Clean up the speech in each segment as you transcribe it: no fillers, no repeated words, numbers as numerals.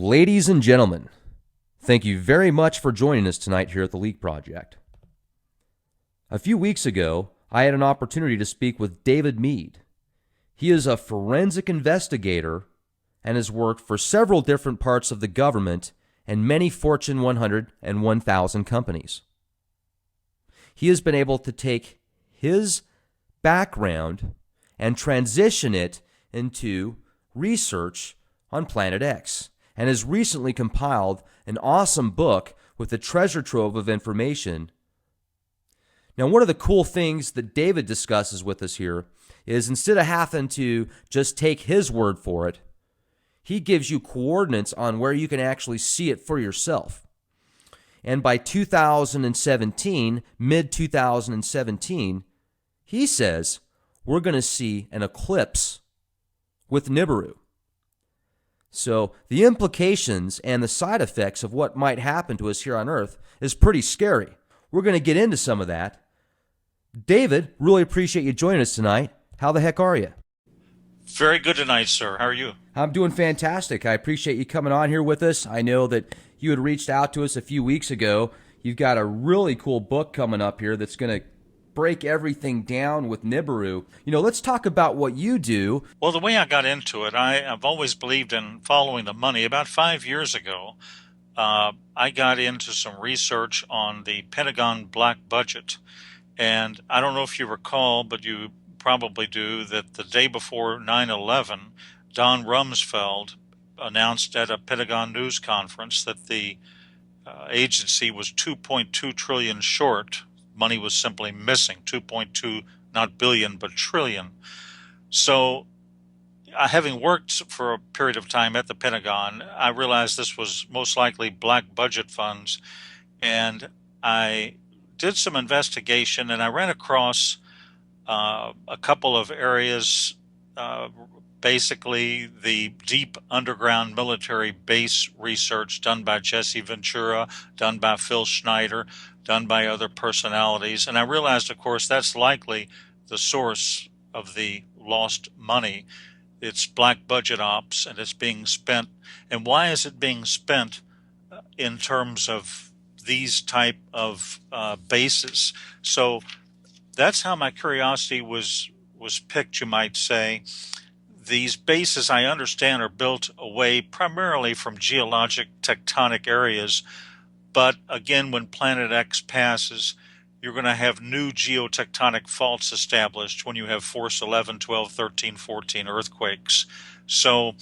Ladies and gentlemen, thank you very much for joining us tonight here at the Leak Project. A few weeks ago, I had an opportunity to speak with David Meade. He is a forensic investigator and has worked for several different parts of the government and many Fortune 100 and 1,000 companies. He has been able to take his background and transition it into research on Planet X, and has recently compiled an awesome book with a treasure trove of information. Now, one of the cool things that David discusses with us here is instead of having to just take his word for it, he gives you coordinates on where you can actually see it for yourself. And by 2017, mid-2017, he says we're going to see an eclipse with Nibiru. So the implications and the side effects of what might happen to us here on Earth is pretty scary. We're going to get into some of that. David, really appreciate you joining us tonight. How the heck are you? Very good tonight, sir. How are you? I'm doing fantastic. I appreciate you coming on here with us. I know that you had reached out to us a few weeks ago. You've got a really cool book coming up here that's going to break everything down with Nibiru. Let's talk about what you do. Well, the way I got into it, I've always believed in following the money. About 5 years ago, I got into some research on the Pentagon black budget. And I don't know if you recall, but you probably do, that the day before 9/11, Don Rumsfeld announced at a Pentagon news conference that the agency was 2.2 trillion short. Money was simply missing, 2.2, not billion, but trillion. So having worked for a period of time at the Pentagon, I realized this was most likely black budget funds. And I did some investigation, and I ran across a couple of areas, basically the deep underground military base research done by Jesse Ventura, done by Phil Schneider, done by other personalities. And I realized, of course, that's likely the source of the lost money. It's black budget ops, and it's being spent. And why is it being spent in terms of these type of bases? So that's how my curiosity was picked, you might say. These bases, I understand, are built away primarily from geologic tectonic areas. But again, when Planet X passes, you're going to have new geotectonic faults established when you have force 11, 12, 13, 14 earthquakes. So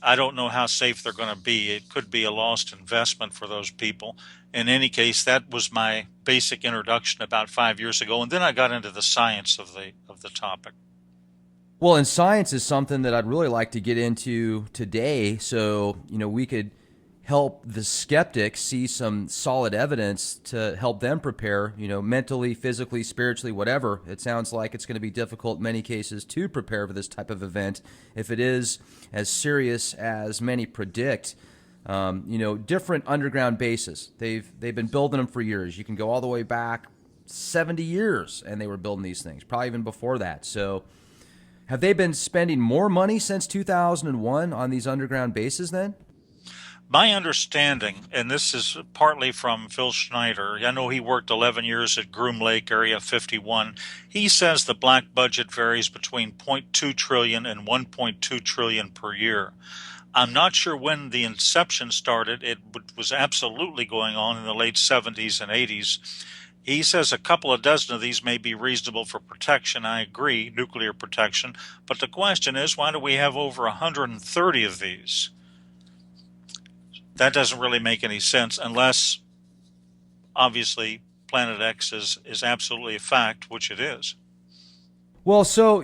I don't know how safe they're going to be. It could be a lost investment for those people. In any case, that was my basic introduction about 5 years ago. And then I got into the science of the topic. Well, and science is something that I'd really like to get into today, so we could help the skeptics see some solid evidence to help them prepare, mentally, physically, spiritually, whatever. It sounds like it's going to be difficult in many cases to prepare for this type of event if it is as serious as many predict. Different underground bases. They've been building them for years. You can go all the way back 70 years, and they were building these things, probably even before that. So have they been spending more money since 2001 on these underground bases then? My understanding, and this is partly from Phil Schneider, I know he worked 11 years at Groom Lake, Area 51. He says the black budget varies between 0.2 trillion and 1.2 trillion per year. I'm not sure when the inception started. It was absolutely going on in the late 70s and 80s. He says a couple of dozen of these may be reasonable for protection. I agree, nuclear protection. But the question is, why do we have over 130 of these? That doesn't really make any sense unless, obviously, Planet X is absolutely a fact, which it is. Well, so,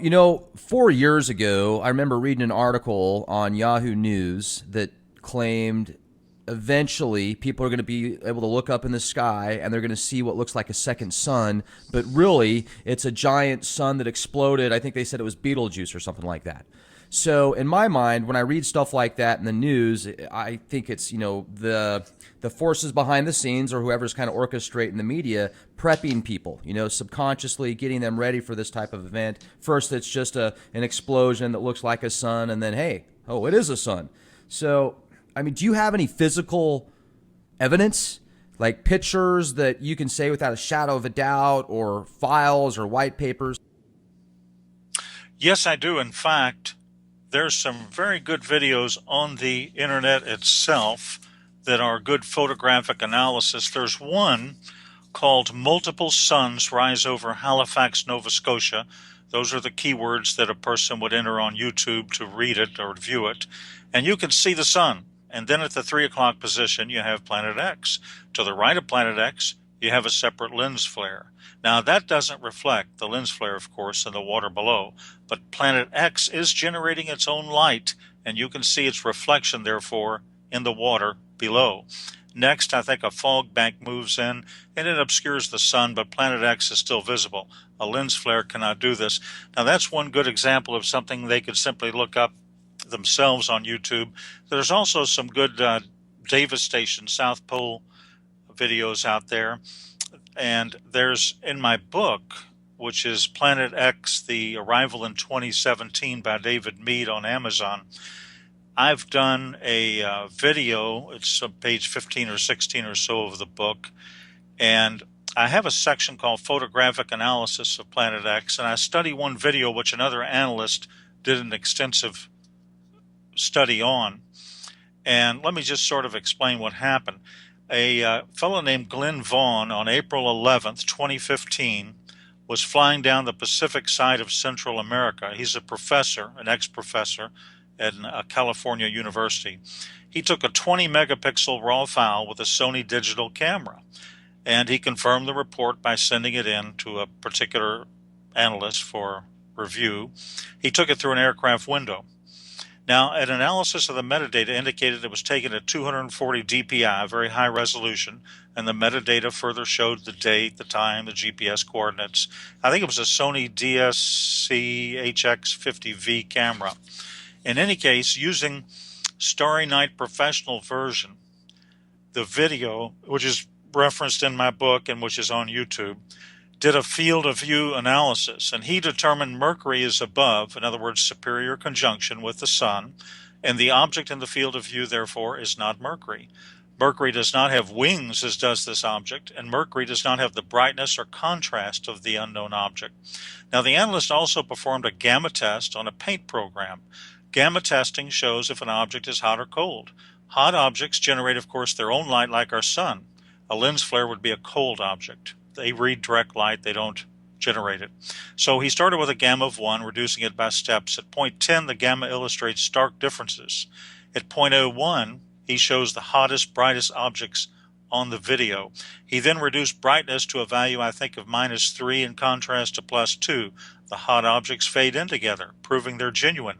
4 years ago, I remember reading an article on Yahoo News that claimed eventually people are going to be able to look up in the sky and they're going to see what looks like a second sun, but really it's a giant sun that exploded. I think they said it was Betelgeuse or something like that. So in my mind, when I read stuff like that in the news, I think it's, the forces behind the scenes or whoever's kind of orchestrating the media prepping people, subconsciously getting them ready for this type of event. First, it's just an explosion that looks like a sun, and then, hey, oh, it is a sun. So I mean, do you have any physical evidence, like pictures that you can say without a shadow of a doubt, or files or white papers? Yes, I do. In fact, there's some very good videos on the internet itself that are good photographic analysis. There's one called Multiple Suns Rise Over Halifax, Nova Scotia. Those are the keywords that a person would enter on YouTube to read it or view it. And you can see the sun. And then at the 3 o'clock position, you have Planet X. To the right of Planet X, you have a separate lens flare. Now, that doesn't reflect the lens flare, of course, in the water below, but Planet X is generating its own light, and you can see its reflection, therefore, in the water below. Next, I think a fog bank moves in, and it obscures the sun, but Planet X is still visible. A lens flare cannot do this. Now, that's one good example of something they could simply look up themselves on YouTube. There's also some good Davis Station South Pole videos out there. And there's, in my book, which is Planet X, The Arrival in 2017 by David Meade on Amazon, I've done a video. It's on page 15 or 16 or so of the book. And I have a section called Photographic Analysis of Planet X. And I study one video which another analyst did an extensive study on. And let me just sort of explain what happened. A fellow named Glenn Vaughn on April 11th, 2015, was flying down the Pacific side of Central America. He's a professor, an ex-professor at a California university. He took a 20 megapixel raw file with a Sony digital camera, and he confirmed the report by sending it in to a particular analyst for review. He took it through an aircraft window. Now, an analysis of the metadata indicated it was taken at 240 dpi, very high resolution, and the metadata further showed the date, the time, the GPS coordinates. I think it was a Sony DSC HX50V camera. In any case, using Starry Night Professional version, the video, which is referenced in my book and which is on YouTube, did a field of view analysis, and he determined Mercury is above, in other words, superior conjunction with the sun, and the object in the field of view, therefore, is not Mercury. Mercury does not have wings, as does this object, and Mercury does not have the brightness or contrast of the unknown object. Now, the analyst also performed a gamma test on a paint program. Gamma testing shows if an object is hot or cold. Hot objects generate, of course, their own light like our sun. A lens flare would be a cold object. They read direct light, they don't generate it. So he started with a gamma of 1, reducing it by steps. At point 10, the gamma illustrates stark differences. At point 01, he shows the hottest, brightest objects on the video. He then reduced brightness to a value, I think, of -3 in contrast to +2. The hot objects fade in together, proving they're genuine.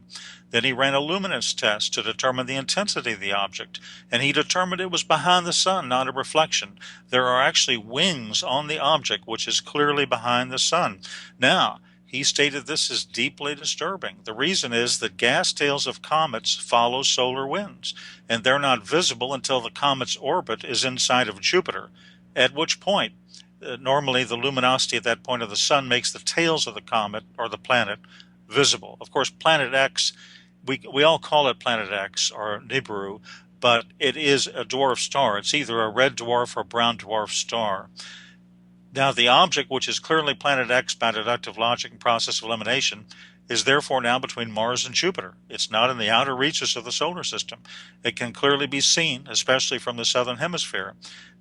Then he ran a luminance test to determine the intensity of the object, and he determined it was behind the sun, not a reflection. There are actually wings on the object, which is clearly behind the sun. Now, he stated this is deeply disturbing. The reason is that gas tails of comets follow solar winds, and they're not visible until the comet's orbit is inside of Jupiter, at which point normally the luminosity at that point of the sun makes the tails of the comet or the planet visible. Of course, Planet X, we all call it Planet X or Nibiru, but it is a dwarf star. It's either a red dwarf or brown dwarf star. Now, the object, which is clearly Planet X by deductive logic and process of elimination, is therefore now between Mars and Jupiter. It's not in the outer reaches of the solar system. It can clearly be seen, especially from the southern hemisphere.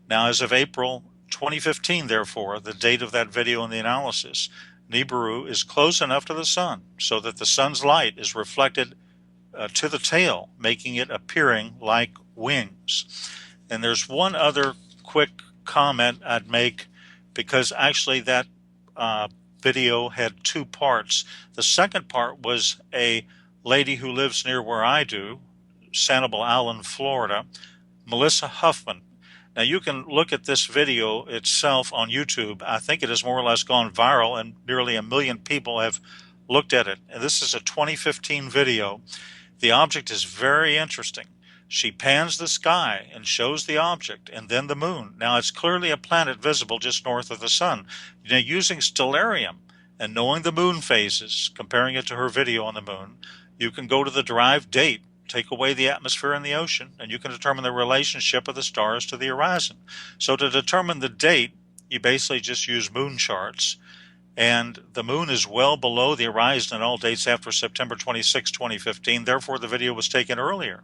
Now, as of April 2015, therefore, the date of that video and the analysis, Nibiru is close enough to the sun so that the sun's light is reflected to the tail, making it appearing like wings. And there's one other quick comment I'd make, because actually that video had two parts. The second part was a lady who lives near where I do, Sanibel Island, Florida, Melissa Huffman. Now, you can look at this video itself on YouTube. I think it has more or less gone viral, and nearly 1 million people have looked at it. And this is a 2015 video. The object is very interesting. She pans the sky and shows the object and then the moon. Now, it's clearly a planet visible just north of the sun. Now, using stellarium and knowing the moon phases, comparing it to her video on the moon, you can go to the derived date take away the atmosphere in the ocean, and you can determine the relationship of the stars to the horizon. So to determine the date, you basically just use moon charts. And the moon is well below the horizon at all dates after September 26, 2015. Therefore, the video was taken earlier.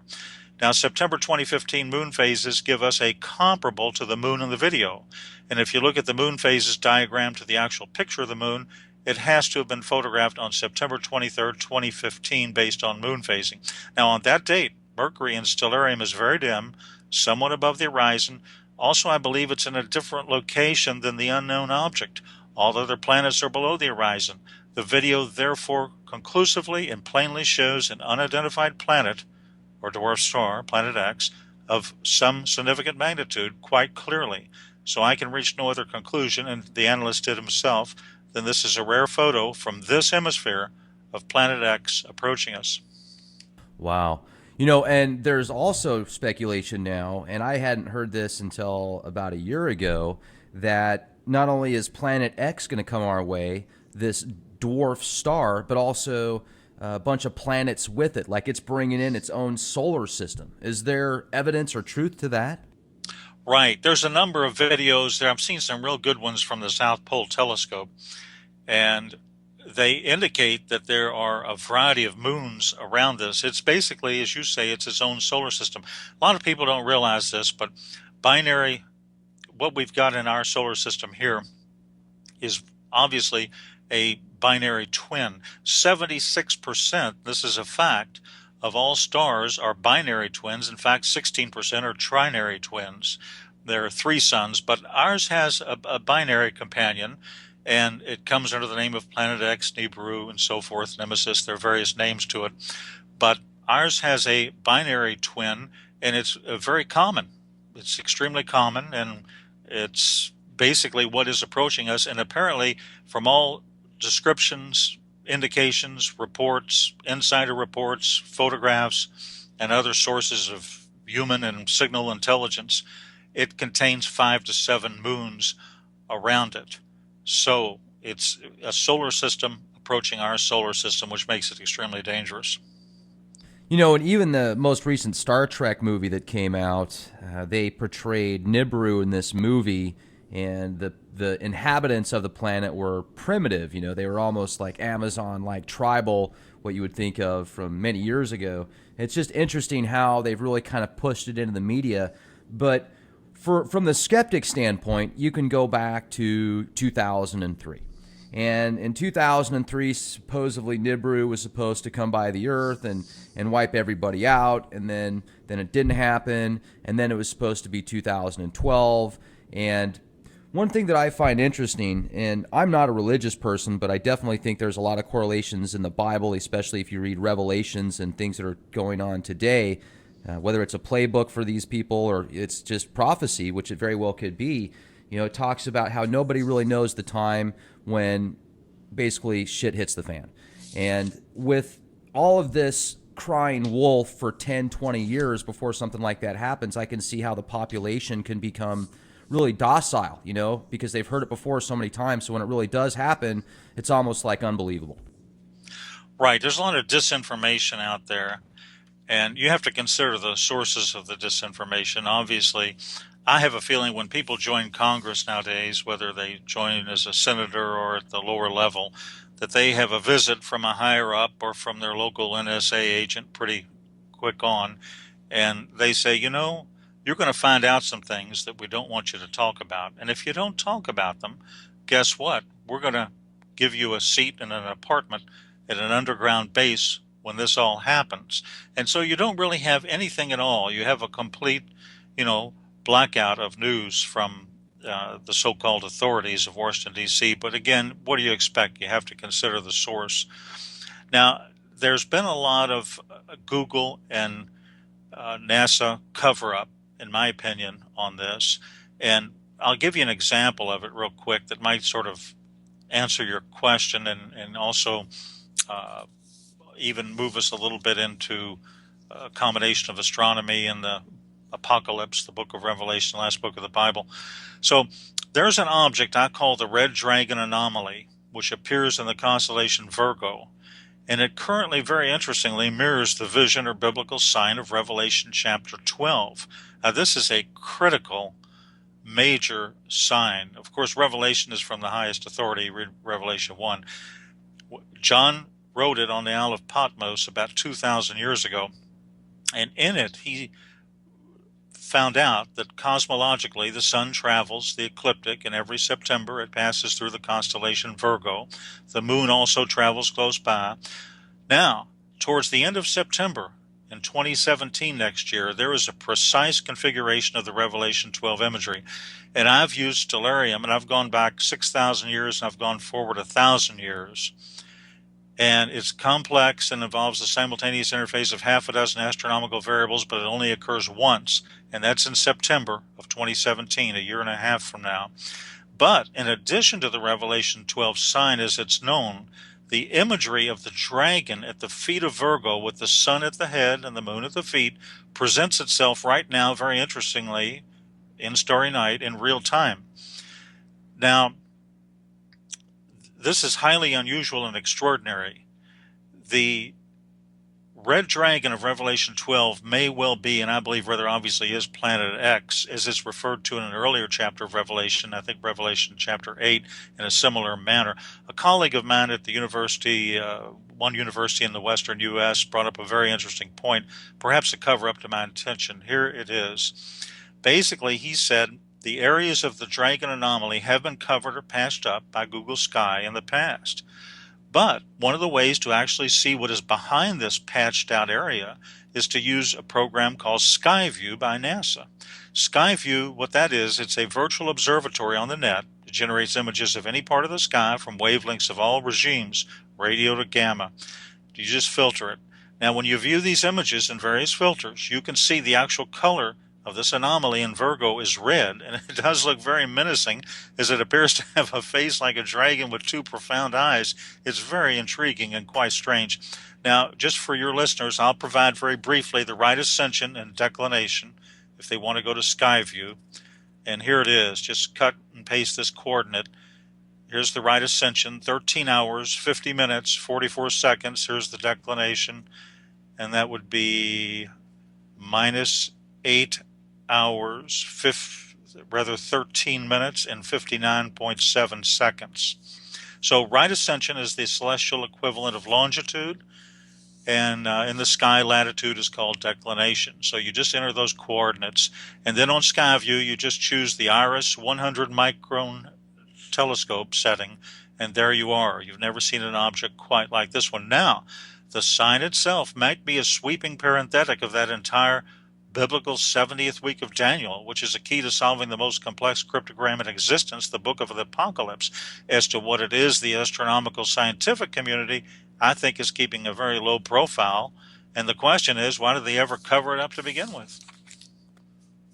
Now, September 2015 moon phases give us a comparable to the moon in the video. And if you look at the moon phases diagram to the actual picture of the moon, it has to have been photographed on September 23rd, 2015, based on moon phasing. Now, on that date, Mercury in Stellarium is very dim, somewhat above the horizon. Also, I believe it's in a different location than the unknown object. All other planets are below the horizon. The video, therefore, conclusively and plainly shows an unidentified planet, or dwarf star, planet X, of some significant magnitude quite clearly. So I can reach no other conclusion, and the analyst did himself, than this is a rare photo from this hemisphere of planet X approaching us. Wow. And there's also speculation now, and I hadn't heard this until about a year ago, that not only is planet X going to come our way, this dwarf star, but also a bunch of planets with it, like it's bringing in its own solar system. Is there evidence or truth to that? Right. There's a number of videos there. I've seen some real good ones from the South Pole Telescope, and they indicate that there are a variety of moons around this. It's basically, as you say, it's its own solar system. A lot of people don't realize this, but binary, what we've got in our solar system here is obviously a binary twin. 76%, this is a fact, of all stars are binary twins. In fact, 16% are trinary twins. There are three suns, but ours has a binary companion, and it comes under the name of Planet X, Nibiru, and so forth, Nemesis. There are various names to it. But ours has a binary twin, and it's very common. It's extremely common, and it's basically what is approaching us. And apparently, from all descriptions, indications, reports, insider reports, photographs, and other sources of human and signal intelligence, it contains 5 to 7 moons around it. So it's a solar system approaching our solar system, which makes it extremely dangerous. And even the most recent Star Trek movie that came out, they portrayed Nibiru in this movie, and the inhabitants of the planet were primitive. They were almost like Amazon, like tribal, what you would think of from many years ago. It's just interesting how they've really kind of pushed it into the media. But from the skeptic standpoint, you can go back to 2003. And in 2003, supposedly Nibiru was supposed to come by the Earth and wipe everybody out, and then it didn't happen, and then it was supposed to be 2012. And one thing that I find interesting, and I'm not a religious person, but I definitely think there's a lot of correlations in the Bible, especially if you read Revelations and things that are going on today, whether it's a playbook for these people or it's just prophecy, which it very well could be. It talks about how nobody really knows the time when basically shit hits the fan. And with all of this crying wolf for 10, 20 years before something like that happens, I can see how the population can become really docile, because they've heard it before so many times. So when it really does happen, it's almost like unbelievable. Right. There's a lot of disinformation out there, and you have to consider the sources of the disinformation. Obviously, I have a feeling when people join Congress nowadays, whether they join as a senator or at the lower level, that they have a visit from a higher up or from their local NSA agent pretty quick on, and they say, you're going to find out some things that we don't want you to talk about. And if you don't talk about them, guess what? We're going to give you a seat in an apartment at an underground base when this all happens. And so you don't really have anything at all. You have a complete, blackout of news from the so-called authorities of Washington, D.C. But again, what do you expect? You have to consider the source. Now, there's been a lot of Google and NASA cover-up, in my opinion, on this. And I'll give you an example of it real quick that might sort of answer your question and also even move us a little bit into a combination of astronomy and the Apocalypse, the book of Revelation, last book of the Bible. So there's an object I call the Red Dragon Anomaly, which appears in the constellation Virgo. And it currently, very interestingly, mirrors the vision or biblical sign of Revelation chapter 12. Now, this is a critical, major sign. Of course, Revelation is from the highest authority, read Revelation 1. John wrote it on the Isle of Patmos about 2,000 years ago. And in it, he found out that cosmologically the sun travels the ecliptic, and every September it passes through the constellation Virgo. The moon also travels close by. Now, towards the end of September in 2017 next year, there is a precise configuration of the Revelation 12 imagery. And I've used stellarium, and I've gone back 6,000 years, and I've gone forward 1,000 years. And it's complex and involves the simultaneous interface of half a dozen astronomical variables, but it only occurs once, and that's in September of 2017, a year and a half from now. But in addition to the Revelation 12 sign as it's known, the imagery of the dragon at the feet of Virgo with the sun at the head and the moon at the feet presents itself right now, very interestingly, in Starry Night in real time. Now, this is highly unusual and extraordinary. The red dragon of Revelation 12 may well be, and I believe rather obviously is, Planet X, as it's referred to in an earlier chapter of Revelation, I think Revelation chapter 8, in a similar manner. A colleague of mine at the university, one university in the western U.S., brought up a very interesting point, perhaps a cover-up to my intention. Here it is. Basically, he said, the areas of the dragon anomaly have been covered or patched up by Google Sky in the past. But one of the ways to actually see what is behind this patched out area is to use a program called Skyview by NASA. Skyview, what that is, it's a virtual observatory on the net. It generates images of any part of the sky from wavelengths of all regimes, radio to gamma. You just filter it. Now, when you view these images in various filters, you can see the actual color of this anomaly in Virgo is red, and it does look very menacing as it appears to have a face like a dragon with two profound eyes. It's very intriguing and quite strange. Now, just for your listeners, I'll provide very briefly the right ascension and declination if they want to go to Skyview. And here it is. Just cut and paste this coordinate. Here's the right ascension, 13 hours, 50 minutes, 44 seconds. Here's the declination, and that would be minus 8 hours, 13 minutes and 59.7 seconds. So right ascension is the celestial equivalent of longitude, and in the sky, latitude is called declination. So you just enter those coordinates, and then on Skyview, you just choose the Iris 100 micron telescope setting, and there you are. You've never seen an object quite like this one. Now, the sign itself might be a sweeping parenthetic of that entire biblical 70th week of Daniel, which is a key to solving the most complex cryptogram in existence, the book of the Apocalypse. As to what it is, the astronomical scientific community, I think, is keeping a very low profile. And the question is, why did they ever cover it up to begin with?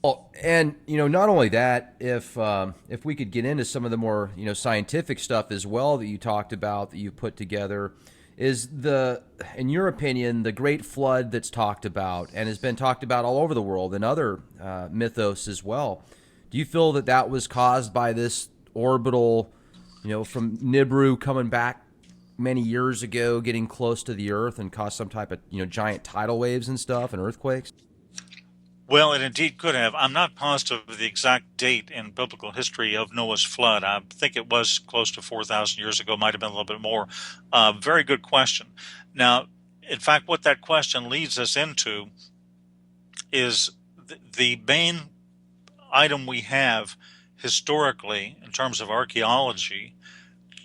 Well, and not only that, if we could get into some of the more scientific stuff as well that you talked about, that you put together, is in your opinion, the Great Flood that's talked about and has been talked about all over the world and other mythos as well. Do you feel that that was caused by this orbital, from Nibiru coming back many years ago, getting close to the Earth and caused some type of, giant tidal waves and stuff and earthquakes? Well, it indeed could have. I'm not positive of the exact date in biblical history of Noah's flood. I think it was close to 4,000 years ago, might have been a little bit more. Very good question. Now, in fact, what that question leads us into is the main item we have historically in terms of archaeology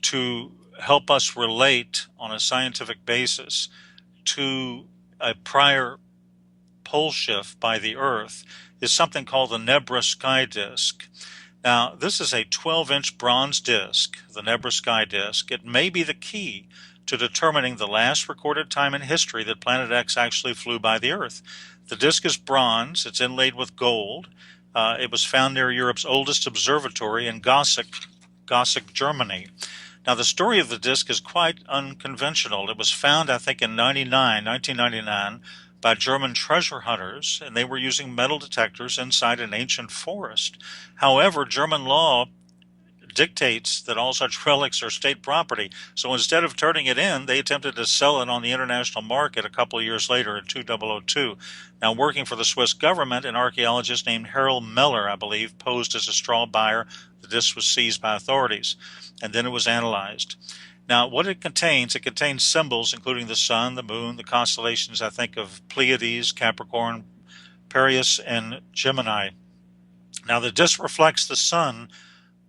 to help us relate on a scientific basis to a prior pole shift by the Earth is something called the Nebra sky disk. Now, this is a 12-inch bronze disk, the Nebra sky disk. It may be the key to determining the last recorded time in history that Planet X actually flew by the Earth. The disk is bronze. It's inlaid with gold. It was found near Europe's oldest observatory in Gossig, Germany. Now, the story of the disk is quite unconventional. It was found, I think, in 1999, by German treasure hunters, and they were using metal detectors inside an ancient forest. However, German law dictates that all such relics are state property. So instead of turning it in, they attempted to sell it on the international market a couple of years later in 2002. Now, working for the Swiss government, an archaeologist named Harold Meller, I believe, posed as a straw buyer. The disc was seized by authorities, and then it was analyzed. Now, what it contains symbols including the sun, the moon, the constellations, I think, of Pleiades, Capricorn, Piraeus, and Gemini. Now, the disc reflects the sun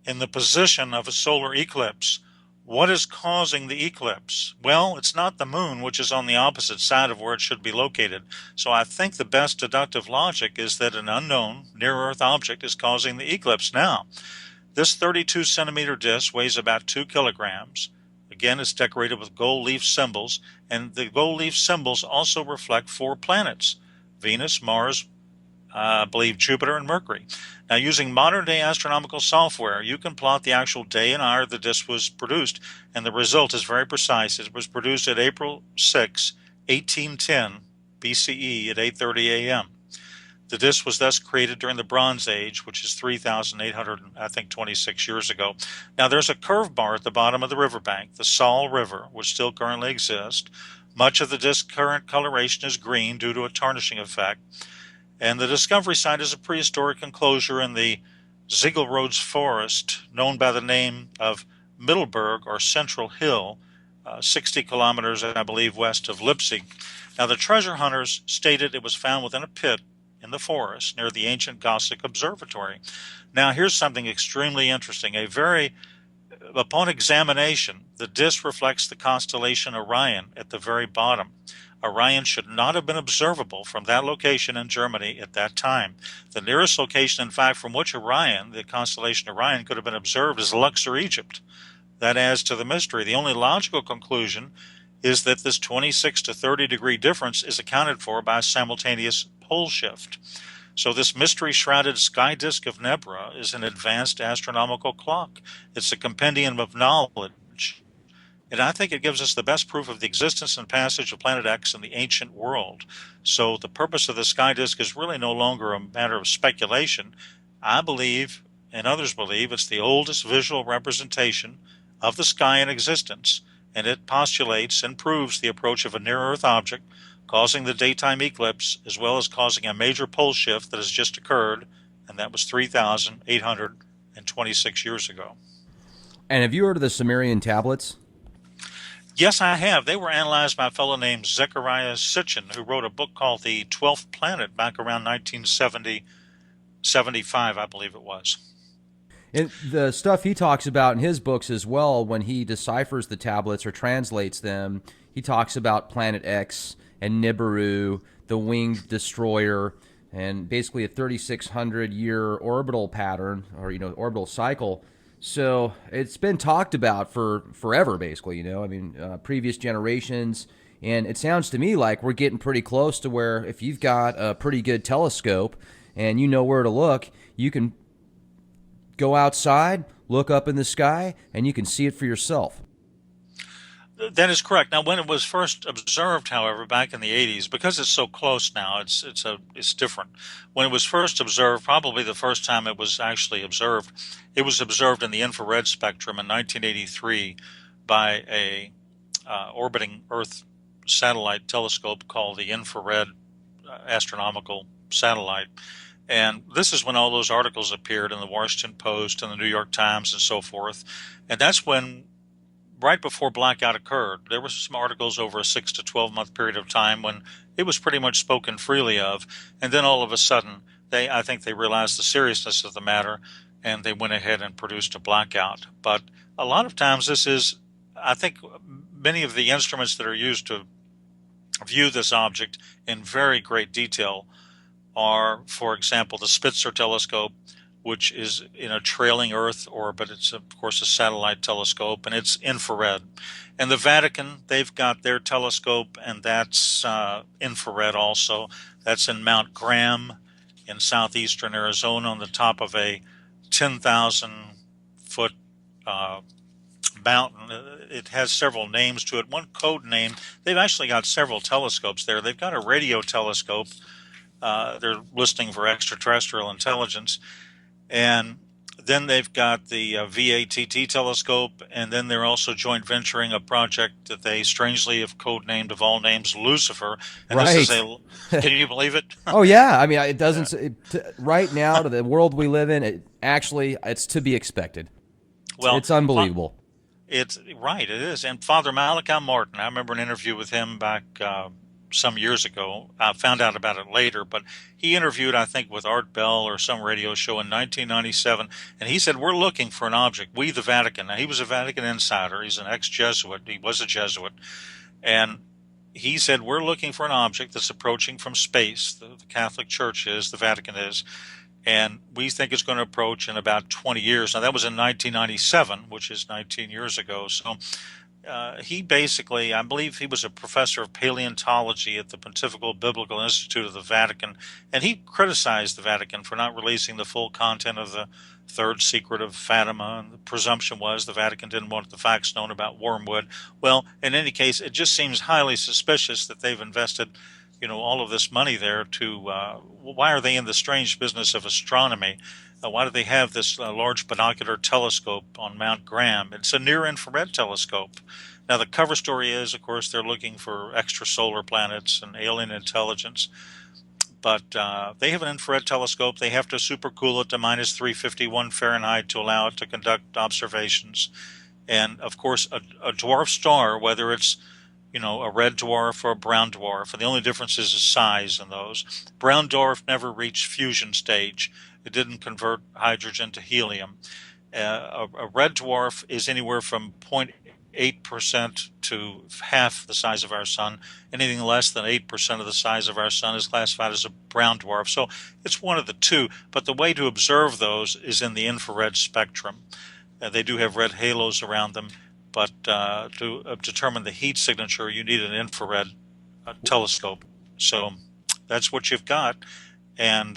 in the position of a solar eclipse. What is causing the eclipse? Well, it's not the moon, which is on the opposite side of where it should be located. So I think the best deductive logic is that an unknown near-Earth object is causing the eclipse. Now, this 32-centimeter disc weighs about 2 kilograms. Again, it's decorated with gold leaf symbols, and the gold leaf symbols also reflect 4 planets: Venus, Mars, I believe Jupiter, and Mercury. Now, using modern-day astronomical software, you can plot the actual day and hour the disk was produced, and the result is very precise. It was produced at April 6, 1810 BCE at 8:30 a.m. The disk was thus created during the Bronze Age, which is 3,826 years ago. Now, there's a curved bar at the bottom of the riverbank, the Saal River, which still currently exists. Much of the disk's current coloration is green due to a tarnishing effect. And the discovery site is a prehistoric enclosure in the Ziegelrodes Forest, known by the name of Mittelberg or Central Hill, 60 kilometers, I believe, west of Leipzig. Now, the treasure hunters stated it was found within a pit in the forest near the ancient Gothic observatory. Now, here's something extremely interesting. Upon examination, the disk reflects the constellation Orion at the very bottom. Orion should not have been observable from that location in Germany at that time. The nearest location, in fact, from which Orion, the constellation Orion, could have been observed is Luxor, Egypt. That adds to the mystery. The only logical conclusion is that this 26 to 30 degree difference is accounted for by a simultaneous pole shift. So this mystery-shrouded sky disk of Nebra is an advanced astronomical clock. It's a compendium of knowledge. And I think it gives us the best proof of the existence and passage of Planet X in the ancient world. So the purpose of the sky disk is really no longer a matter of speculation. I believe, and others believe, it's the oldest visual representation of the sky in existence, and it postulates and proves the approach of a near-Earth object causing the daytime eclipse, as well as causing a major pole shift that has just occurred, and that was 3,826 years ago. And have you heard of the Sumerian tablets? Yes, I have. They were analyzed by a fellow named Zechariah Sitchin, who wrote a book called The 12th Planet back around 1970, 75, I believe it was. And the stuff he talks about in his books as well, when he deciphers the tablets or translates them, he talks about Planet X and Nibiru, the winged destroyer, and basically a 3,600-year orbital pattern, or, orbital cycle. So it's been talked about for forever, basically, previous generations. And it sounds to me like we're getting pretty close to where if you've got a pretty good telescope and you know where to look, you can go outside, look up in the sky, and you can see it for yourself. That is correct. Now, when it was first observed, however, back in the 80s, because it's so close now, it's different. When it was first observed, probably the first time it was actually observed, it was observed in the infrared spectrum in 1983 by a orbiting Earth satellite telescope called the Infrared Astronomical Satellite. And this is when all those articles appeared in the Washington Post and the New York Times and so forth. And that's when, right before blackout occurred, there were some articles over a 6 to 12 month period of time when it was pretty much spoken freely of. And then all of a sudden, I think they realized the seriousness of the matter, and they went ahead and produced a blackout. But a lot of times I think many of the instruments that are used to view this object in very great detail are, for example, the Spitzer telescope, which is in a trailing Earth orbit. It's, of course, a satellite telescope, and it's infrared. And the Vatican, they've got their telescope, and that's infrared also. That's in Mount Graham in southeastern Arizona on the top of a 10,000-foot mountain. It has several names to it. One code name, they've actually got several telescopes there. They've got a radio telescope. They're listening for extraterrestrial intelligence. And Then they've got the VATT telescope, and then they're also joint venturing a project that they strangely have codenamed, of all names, Lucifer. And this is Right. a, can you believe it? Oh yeah, I mean, it Yeah. doesn't. Right now, to the world we live in, it's to be expected. Well, It's unbelievable. it's right, it is. And Father Malachi Martin, I remember an interview with him back some years ago. I found out about it later, but he interviewed, I think, with Art Bell or some radio show in 1997, and he said, "We're looking for an object. We, the Vatican." Now, he was a Vatican insider. He's an ex-Jesuit. He was a Jesuit, and he said, "We're looking for an object that's approaching from space. The Catholic Church is, the Vatican is, and we think it's going to approach in about 20 years." Now, that was in 1997, which is 19 years ago. So he basically, I believe he was a professor of paleontology at the Pontifical Biblical Institute of the Vatican, and he criticized the Vatican for not releasing the full content of the third secret of Fatima, and the presumption was the Vatican didn't want the facts known about wormwood. Well, in any case, it just seems highly suspicious that they've invested, all of this money there to, why are they in the strange business of astronomy? Why do they have this large binocular telescope on Mount Graham? It's a near-infrared telescope. Now, the cover story is, of course, they're looking for extrasolar planets and alien intelligence, but they have an infrared telescope. They have to supercool it to minus 351 Fahrenheit to allow it to conduct observations. And, of course, a dwarf star, whether it's a red dwarf or a brown dwarf, and the only difference is the size in those. Brown dwarf never reached fusion stage. It didn't convert hydrogen to helium. A red dwarf is anywhere from 0.8% to half the size of our sun. Anything less than 8% of the size of our sun is classified as a brown dwarf. So it's one of the two, but the way to observe those is in the infrared spectrum. They do have red halos around them, but to determine the heat signature, you need an infrared telescope. So that's what you've got. And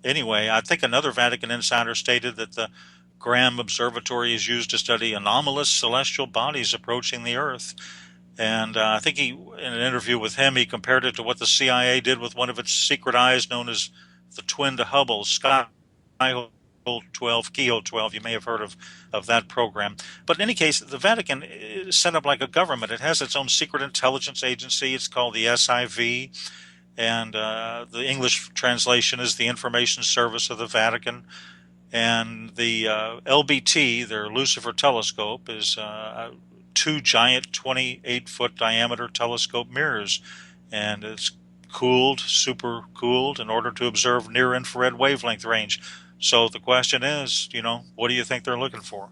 anyway, I think another Vatican insider stated that the Graham Observatory is used to study anomalous celestial bodies approaching the Earth. And I think in an interview with him, he compared it to what the CIA did with one of its secret eyes known as the twin to Hubble, Skyhole 12, Keyhole 12. You may have heard of that program. But in any case, the Vatican is set up like a government. It has its own secret intelligence agency. It's called the SIV. And the English translation is the Information Service of the Vatican. And the LBT, their Lucifer telescope, is two giant 28-foot diameter telescope mirrors. And it's cooled, super cooled, in order to observe near infrared wavelength range. So the question is, what do you think they're looking for?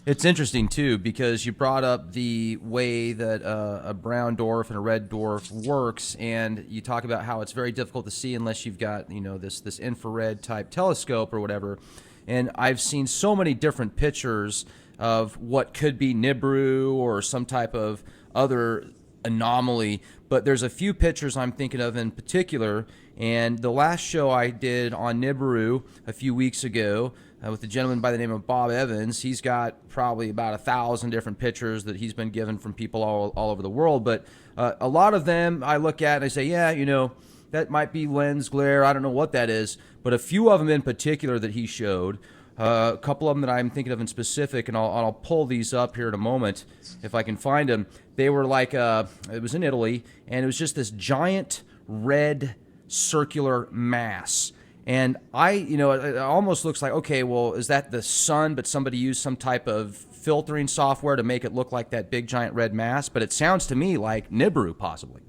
It's interesting too because you brought up the way that a brown dwarf and a red dwarf works, and you talk about how it's very difficult to see unless you've got this infrared type telescope or whatever. And I've seen so many different pictures of what could be Nibiru or some type of other anomaly, but there's a few pictures I'm thinking of in particular. And the last show I did on Nibiru a few weeks ago with a gentleman by the name of Bob Evans, he's got probably about 1,000 different pictures that he's been given from people all over the world. But a lot of them I look at and I say, yeah, that might be lens glare. I don't know what that is. But a few of them in particular that he showed, a couple of them that I'm thinking of in specific, and I'll pull these up here in a moment if I can find them. They were like, it was in Italy, and it was just this giant red circular mass. And it almost looks like, okay, well, is that the sun, but somebody used some type of filtering software to make it look like that big giant red mass? But it sounds to me like Nibiru, possibly.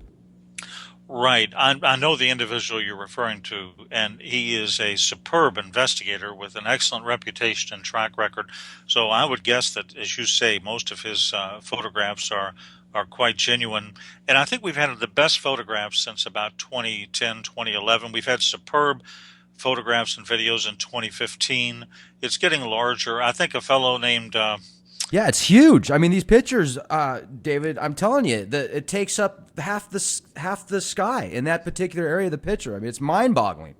Right. I know the individual you're referring to, and he is a superb investigator with an excellent reputation and track record. So I would guess that, as you say, most of his photographs are quite genuine. And I think we've had the best photographs since about 2010, 2011. We've had superb photographs and videos in 2015. It's getting larger. I think a fellow named... Yeah, it's huge. I mean, these pictures, David, I'm telling you, that it takes up half the sky in that particular area of the picture. I mean, it's mind-boggling.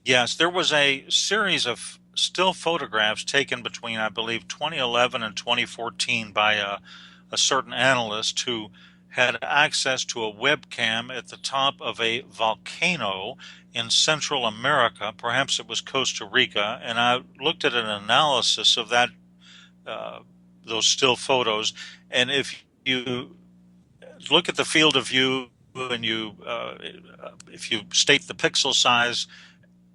Yes, there was a series of still photographs taken between, I believe, 2011 and 2014 by a certain analyst who had access to a webcam at the top of a volcano in Central America. Perhaps it was Costa Rica. And I looked at an analysis of that, uh, those still photos. And if you look at the field of view and if you state the pixel size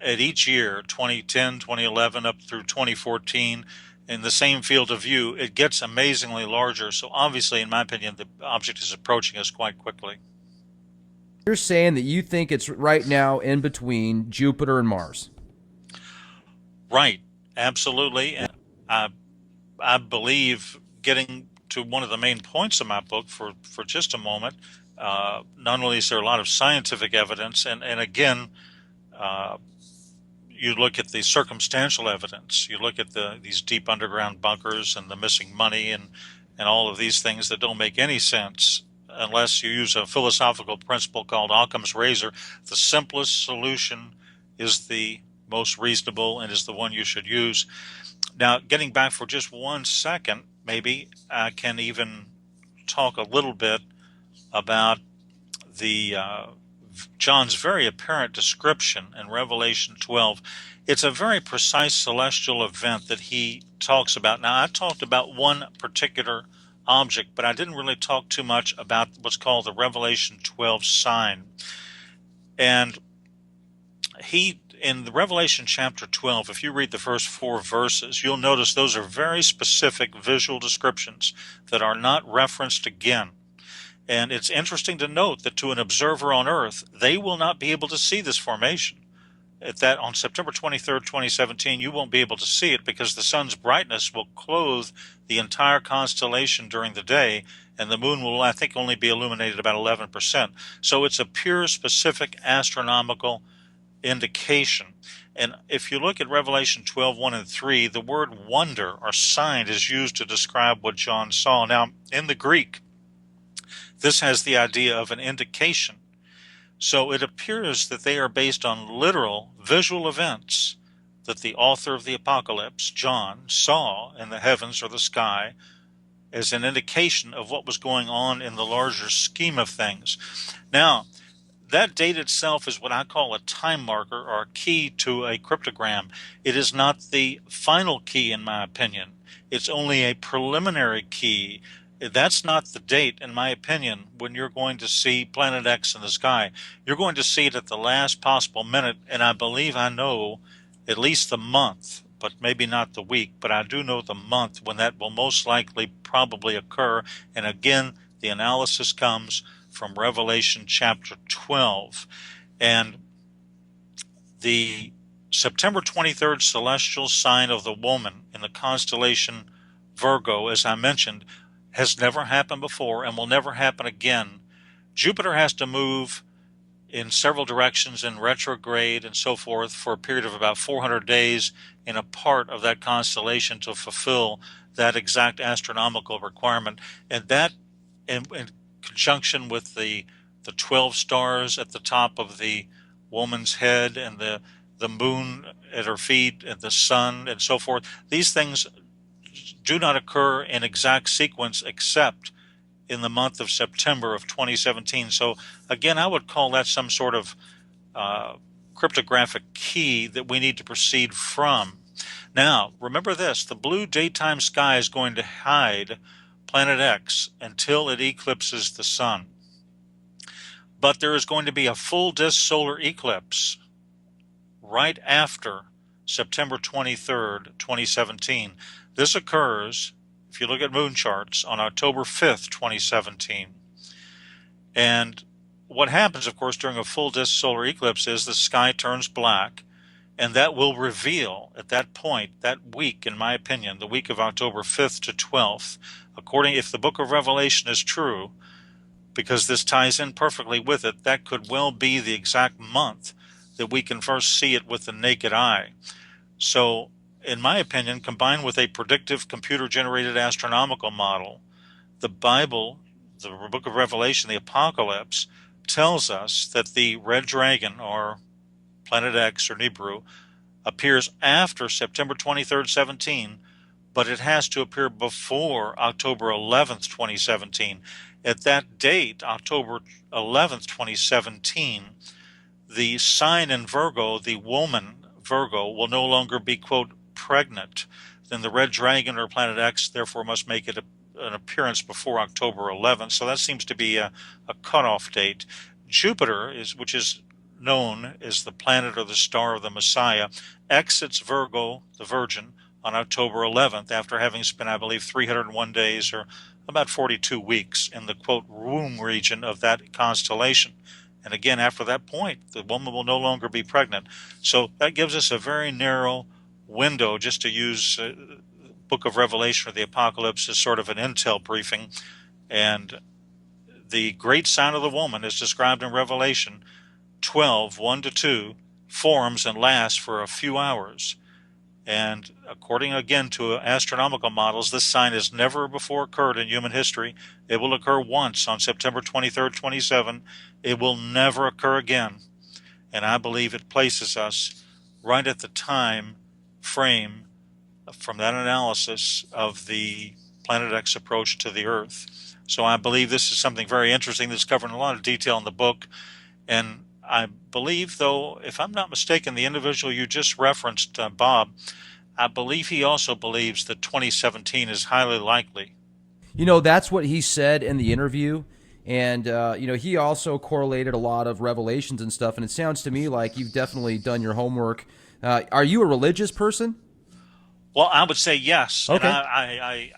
at each year, 2010, 2011, up through 2014, in the same field of view, it gets amazingly larger. So obviously, in my opinion, the object is approaching us quite quickly. You're saying that you think it's right now in between Jupiter and Mars. Right, absolutely. And I, I believe, getting to one of the main points of my book for just a moment, not only is there a lot of scientific evidence, and again, uh, you look at the circumstantial evidence. You look at these deep underground bunkers and the missing money and all of these things that don't make any sense unless you use a philosophical principle called Occam's razor. The simplest solution is the most reasonable and is the one you should use. Now, getting back for just 1 second, maybe I can even talk a little bit about the John's very apparent description in Revelation 12. It's a very precise celestial event that he talks about. Now, I talked about one particular object, but I didn't really talk too much about what's called the Revelation 12 sign. And in the Revelation chapter 12, if you read the first 4 verses, you'll notice those are very specific visual descriptions that are not referenced again. And it's interesting to note that to an observer on Earth, they will not be able to see this formation. On September 23rd, 2017, you won't be able to see it because the sun's brightness will clothe the entire constellation during the day, and the moon will, I think, only be illuminated about 11%. So it's a pure, specific astronomical indication. And if you look at Revelation 12, 1 and 3, the word wonder or sign is used to describe what John saw. Now, in the Greek, this has the idea of an indication. So it appears that they are based on literal visual events that the author of the Apocalypse, John, saw in the heavens or the sky as an indication of what was going on in the larger scheme of things. Now, that date itself is what I call a time marker or a key to a cryptogram. It is not the final key, in my opinion. It's only a preliminary key. That's not the date, in my opinion, when you're going to see Planet X in the sky. You're going to see it at the last possible minute, and I believe I know at least the month, but maybe not the week, but I do know the month when that will most likely probably occur. And again, the analysis comes from Revelation chapter 12. And the September 23rd celestial sign of the woman in the constellation Virgo, as I mentioned, has never happened before and will never happen again. Jupiter has to move in several directions in retrograde and so forth for a period of about 400 days in a part of that constellation to fulfill that exact astronomical requirement. And that, in conjunction with the 12 stars at the top of the woman's head and the moon at her feet and the sun and so forth, these things do not occur in exact sequence except in the month of September of 2017. So again, I would call that some sort of cryptographic key that we need to proceed from. Now, remember this, the blue daytime sky is going to hide Planet X until it eclipses the sun. But there is going to be a full disk solar eclipse right after September 23rd, 2017. This occurs, if you look at moon charts, on October 5th, 2017. And what happens, of course, during a full disk solar eclipse is the sky turns black, and that will reveal at that point, that week, in my opinion, the week of October 5th to 12th, if the book of Revelation is true, because this ties in perfectly with it, that could well be the exact month that we can first see it with the naked eye. So, in my opinion, combined with a predictive computer-generated astronomical model, the Bible, the book of Revelation, the Apocalypse, tells us that the red dragon, or Planet X or Nibiru, appears after September 23rd, 17, but it has to appear before October 11th, 2017. At that date, October 11th, 2017, the sign in Virgo, the woman Virgo, will no longer be, quote, pregnant. Then the red dragon or planet X therefore must make it an appearance before October 11th. So that seems to be a cutoff date. Jupiter, which is known as the planet or the star of the Messiah, exits Virgo, the Virgin, on October 11th after having spent, I believe, 301 days or about 42 weeks in the, quote, womb region of that constellation. And again, after that point, the woman will no longer be pregnant. So that gives us a very narrow window, just to use Book of Revelation or the Apocalypse as sort of an intel briefing. And the great sign of the woman, is described in Revelation 12, 1-2, forms and lasts for a few hours. And according, again, to astronomical models, this sign has never before occurred in human history. It will occur once on September 23rd, 27. It will never occur again. And I believe it places us right at the time frame from that analysis of the Planet X approach to the Earth. So I believe this is something very interesting that's covered in a lot of detail in the book. And I believe, though, if I'm not mistaken, the individual you just referenced, Bob, I believe he also believes that 2017 is highly likely. That's what he said in the interview. And, he also correlated a lot of revelations and stuff. And it sounds to me like you've definitely done your homework. Are you a religious person? Well, I would say yes. Okay. And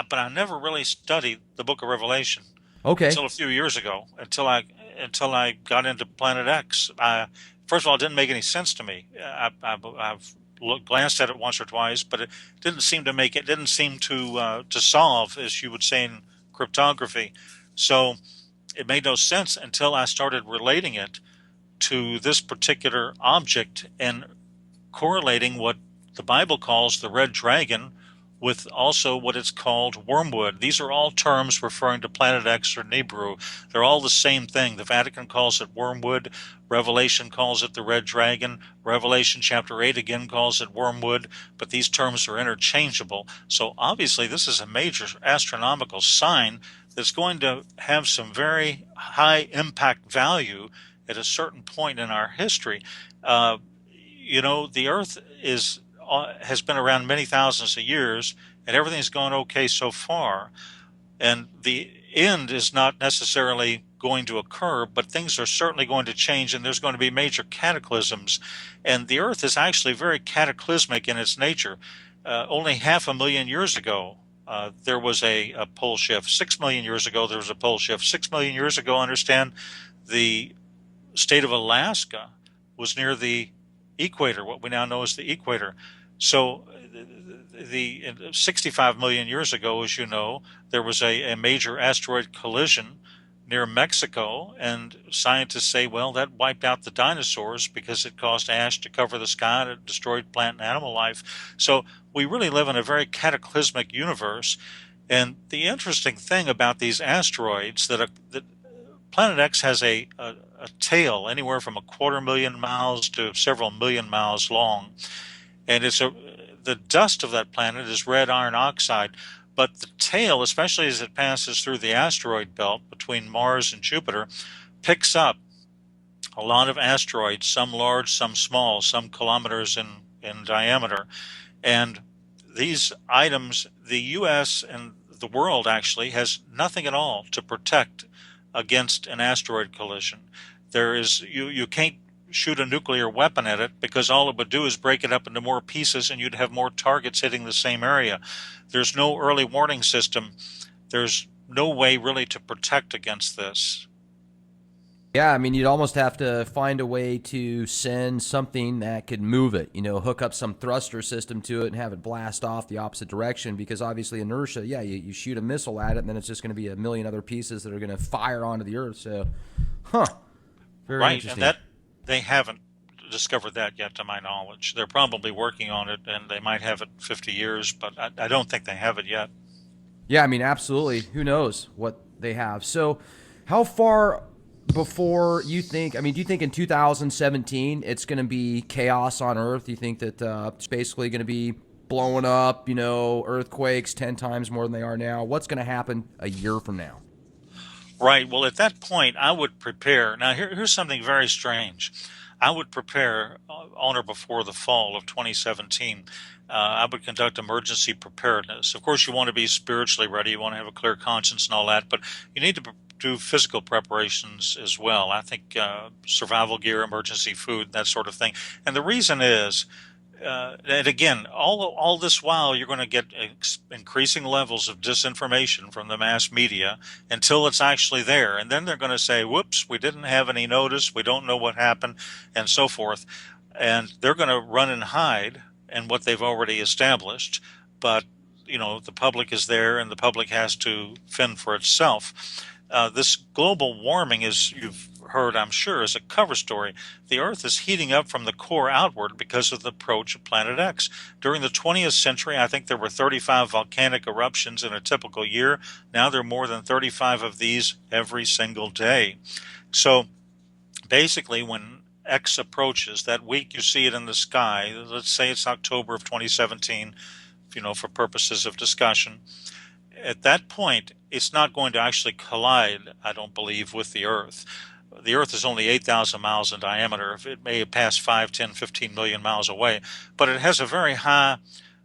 but I never really studied the Book of Revelation. Okay. Until a few years ago, until I got into Planet X. First of all, it didn't make any sense to me. I've glanced at it once or twice, but it didn't seem to solve, as you would say in cryptography. So it made no sense until I started relating it to this particular object and correlating what the Bible calls the red dragon with also what it's called wormwood. These are all terms referring to Planet X or Nibiru. They're all the same thing. The Vatican calls it wormwood. Revelation calls it the red dragon. Revelation chapter 8 again calls it wormwood. But these terms are interchangeable. So obviously this is a major astronomical sign that's going to have some very high impact value at a certain point in our history. The Earth has been around many thousands of years, and everything's gone okay so far. And the end is not necessarily going to occur, but things are certainly going to change, and there's going to be major cataclysms. And the Earth is actually very cataclysmic in its nature. Only 500,000 years ago, there was a pole shift. 6 million years ago, there was a pole shift. 6 million years ago, I understand, the state of Alaska was near the equator, what we now know as the equator. So the 65 million years ago, as you know, there was a major asteroid collision near Mexico, and scientists say, well, that wiped out the dinosaurs because it caused ash to cover the sky and it destroyed plant and animal life. So we really live in a very cataclysmic universe. And the interesting thing about these asteroids that Planet X has a tail anywhere from 250,000 miles to several million miles long, and the dust of that planet is red iron oxide. But the tail, especially as it passes through the asteroid belt between Mars and Jupiter, picks up a lot of asteroids, some large, some small, some kilometers in diameter. And these items, the U.S. and the world actually has nothing at all to protect against an asteroid collision. You can't shoot a nuclear weapon at it because all it would do is break it up into more pieces and you'd have more targets hitting the same area. There's no early warning system. There's no way really to protect against this. Yeah, I mean, you'd almost have to find a way to send something that could move it, hook up some thruster system to it and have it blast off the opposite direction, because obviously inertia, you shoot a missile at it and then it's just going to be a million other pieces that are going to fire onto the Earth. So, very right, interesting. And that they haven't discovered that yet, to my knowledge. They're probably working on it, and they might have it in 50 years, but I don't think they have it yet. Yeah, I mean, absolutely. Who knows what they have? So, how far before you think, do you think in 2017 it's going to be chaos on Earth? Do you think that it's basically going to be blowing up, earthquakes 10 times more than they are now. What's going to happen a year from now? Right. Well, at that point, I would prepare. Now, here's something very strange. I would prepare on or before the fall of 2017. I would conduct emergency preparedness. Of course, you want to be spiritually ready. You want to have a clear conscience and all that, but you need to do physical preparations as well. I think survival gear, emergency food, that sort of thing. And the reason is, and again, all this while, you're going to get increasing levels of disinformation from the mass media until it's actually there. And then they're going to say, whoops, we didn't have any notice, we don't know what happened, and so forth. And they're going to run and hide in what they've already established. But, the public is there, and the public has to fend for itself. This global warming, as you've heard, I'm sure, is a cover story. The Earth is heating up from the core outward because of the approach of Planet X. During the 20th century, I think there were 35 volcanic eruptions in a typical year. Now there are more than 35 of these every single day. So basically, when X approaches, that week you see it in the sky, let's say it's October of 2017, for purposes of discussion, at that point, it's not going to actually collide, I don't believe, with the Earth. The Earth is only 8,000 miles in diameter. It may pass 5, 10, 15 million miles away, but it has a very high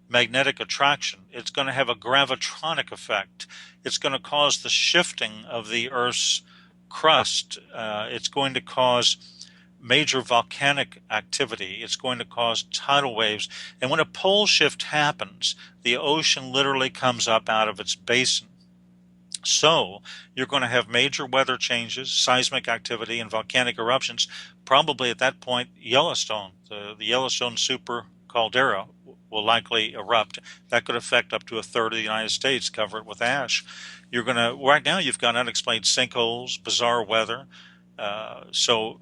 magnetic attraction. It's going to have a gravitronic effect. It's going to cause the shifting of the Earth's crust. It's going to cause major volcanic activity. It's going to cause tidal waves. And when a pole shift happens, the ocean literally comes up out of its basin. So you're going to have major weather changes, seismic activity, and volcanic eruptions. Probably at that point, Yellowstone, the Yellowstone super caldera, will likely erupt. That could affect up to a third of the United States, cover it with ash. Right now you've got unexplained sinkholes, bizarre weather. So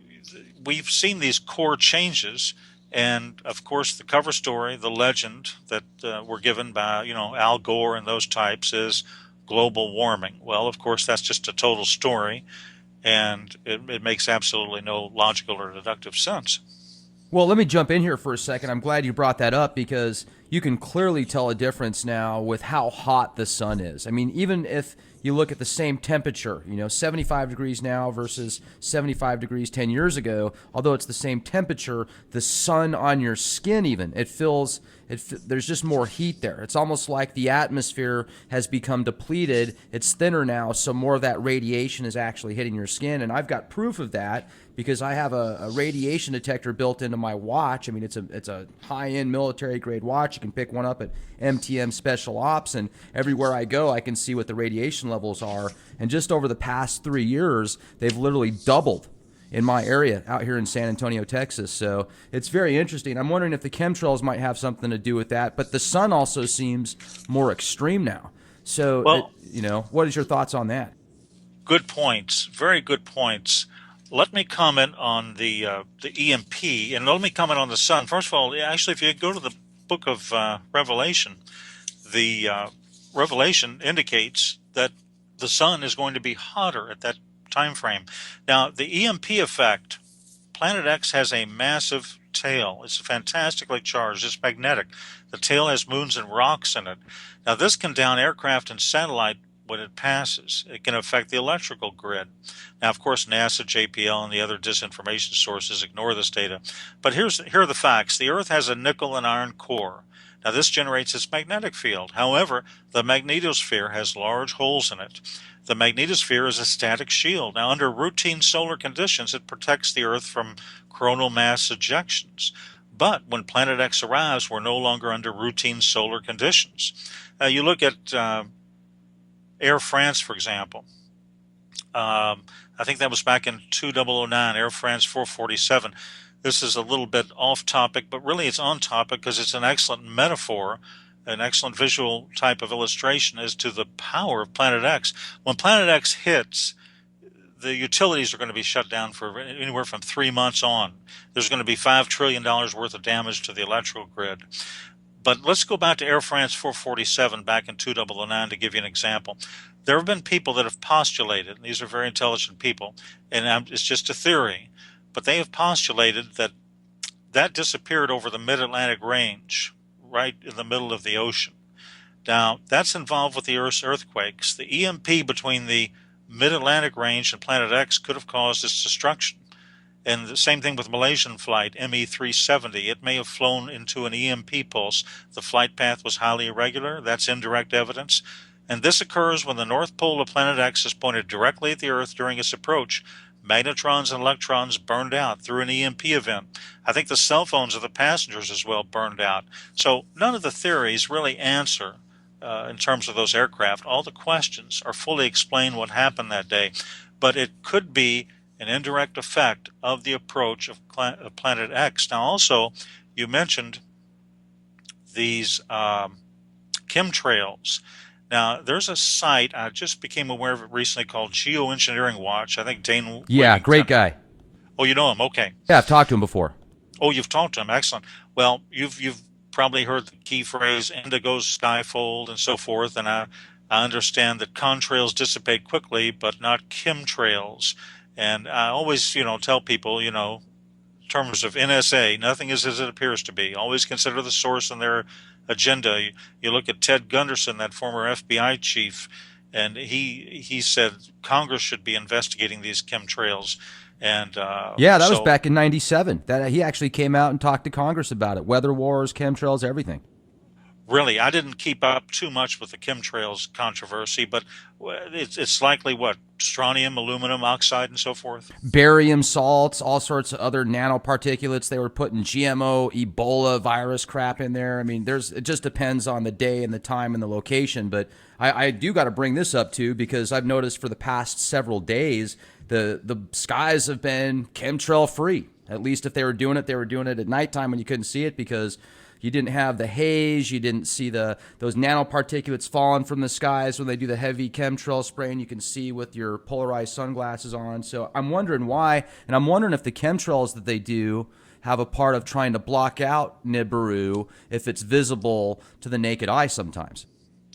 we've seen these core changes. And of course, the cover story, the legend that were given by, Al Gore and those types is global warming. Well, of course, that's just a total story, and it makes absolutely no logical or deductive sense. Well, let me jump in here for a second. I'm glad you brought that up because you can clearly tell a difference now with how hot the sun is. I mean, even if you look at the same temperature, 75 degrees now versus 75 degrees 10 years ago, although it's the same temperature, the sun on your skin even, there's just more heat there. It's almost like the atmosphere has become depleted. It's thinner now, so more of that radiation is actually hitting your skin. And I've got proof of that because I have a radiation detector built into my watch. I mean, it's a high-end military-grade watch. You can pick one up at MTM Special Ops, and everywhere I go, I can see what the radiation levels are. And just over the past 3 years, they've literally doubled in my area out here in San Antonio, Texas. So it's very interesting. I'm wondering if the chemtrails might have something to do with that. But the sun also seems more extreme now. So, Well, what is your thoughts on that? good points, very good points. Let me comment on the EMP, and let me comment on the sun. First of all, actually, if you go to the book of Revelation, the Revelation indicates that the sun is going to be hotter at that time frame. Now, the EMP effect, Planet X has a massive tail. It's fantastically charged. It's magnetic. The tail has moons and rocks in it. Now, this can down aircraft and satellite when it passes. It can affect the electrical grid. Now, of course, NASA, JPL, and the other disinformation sources ignore this data. But here are the facts. The Earth has a nickel and iron core. Now, this generates its magnetic field. However, the magnetosphere has large holes in it. The magnetosphere is a static shield. Now, under routine solar conditions, it protects the Earth from coronal mass ejections. But when Planet X arrives, we're no longer under routine solar conditions. You look at Air France, for example. I think that was back in 2009, Air France 447. This is a little bit off topic, but really it's on topic because it's an excellent metaphor, an excellent visual type of illustration as to the power of Planet X. When Planet X hits, the utilities are going to be shut down for anywhere from 3 months on. There's going to be $5 trillion worth of damage to the electrical grid. But let's go back to Air France 447 back in 2009 to give you an example. There have been people that have postulated, and these are very intelligent people, and it's just a theory, but they have postulated that disappeared over the mid-Atlantic range right in the middle of the ocean. Now, that's involved with the Earth's earthquakes. The EMP between the mid-Atlantic range and Planet X could have caused its destruction. And the same thing with Malaysian flight ME370. It may have flown into an EMP pulse. The flight path was highly irregular. That's indirect evidence. And this occurs when the north pole of Planet X is pointed directly at the Earth during its approach. Magnetrons and electrons burned out through an EMP event. I think the cell phones of the passengers as well burned out. So none of the theories really answer in terms of those aircraft. All the questions are fully explained what happened that day. But it could be an indirect effect of the approach of Planet X. Now also, you mentioned these chemtrails. Now, there's a site, I just became aware of it recently, called Geoengineering Watch. I think Dane... Yeah, great guy. Oh, you know him? Okay. Yeah, I've talked to him before. Oh, you've talked to him. Excellent. Well, you've probably heard the key phrase, indigo skyfold and so forth, and I understand that contrails dissipate quickly, but not chemtrails. And I always, tell people, in terms of NSA, nothing is as it appears to be. Always consider the source and their agenda. You look at Ted Gunderson, that former FBI chief, and he said Congress should be investigating these chemtrails. And yeah, that was back in '97. That he actually came out and talked to Congress about it. Weather wars, chemtrails, everything. Really, I didn't keep up too much with the chemtrails controversy, but it's likely what? Strontium, aluminum oxide, and so forth? Barium salts, all sorts of other nanoparticulates. They were putting GMO, Ebola virus crap in there. I mean, it just depends on the day and the time and the location. But I do got to bring this up, too, because I've noticed for the past several days, the skies have been chemtrail-free. At least if they were doing it at nighttime when you couldn't see it because you didn't have the haze. You didn't see those nanoparticulates falling from the skies when they do the heavy chemtrail spraying. You can see with your polarized sunglasses on. So I'm wondering why, and I'm wondering if the chemtrails that they do have a part of trying to block out Nibiru if it's visible to the naked eye sometimes.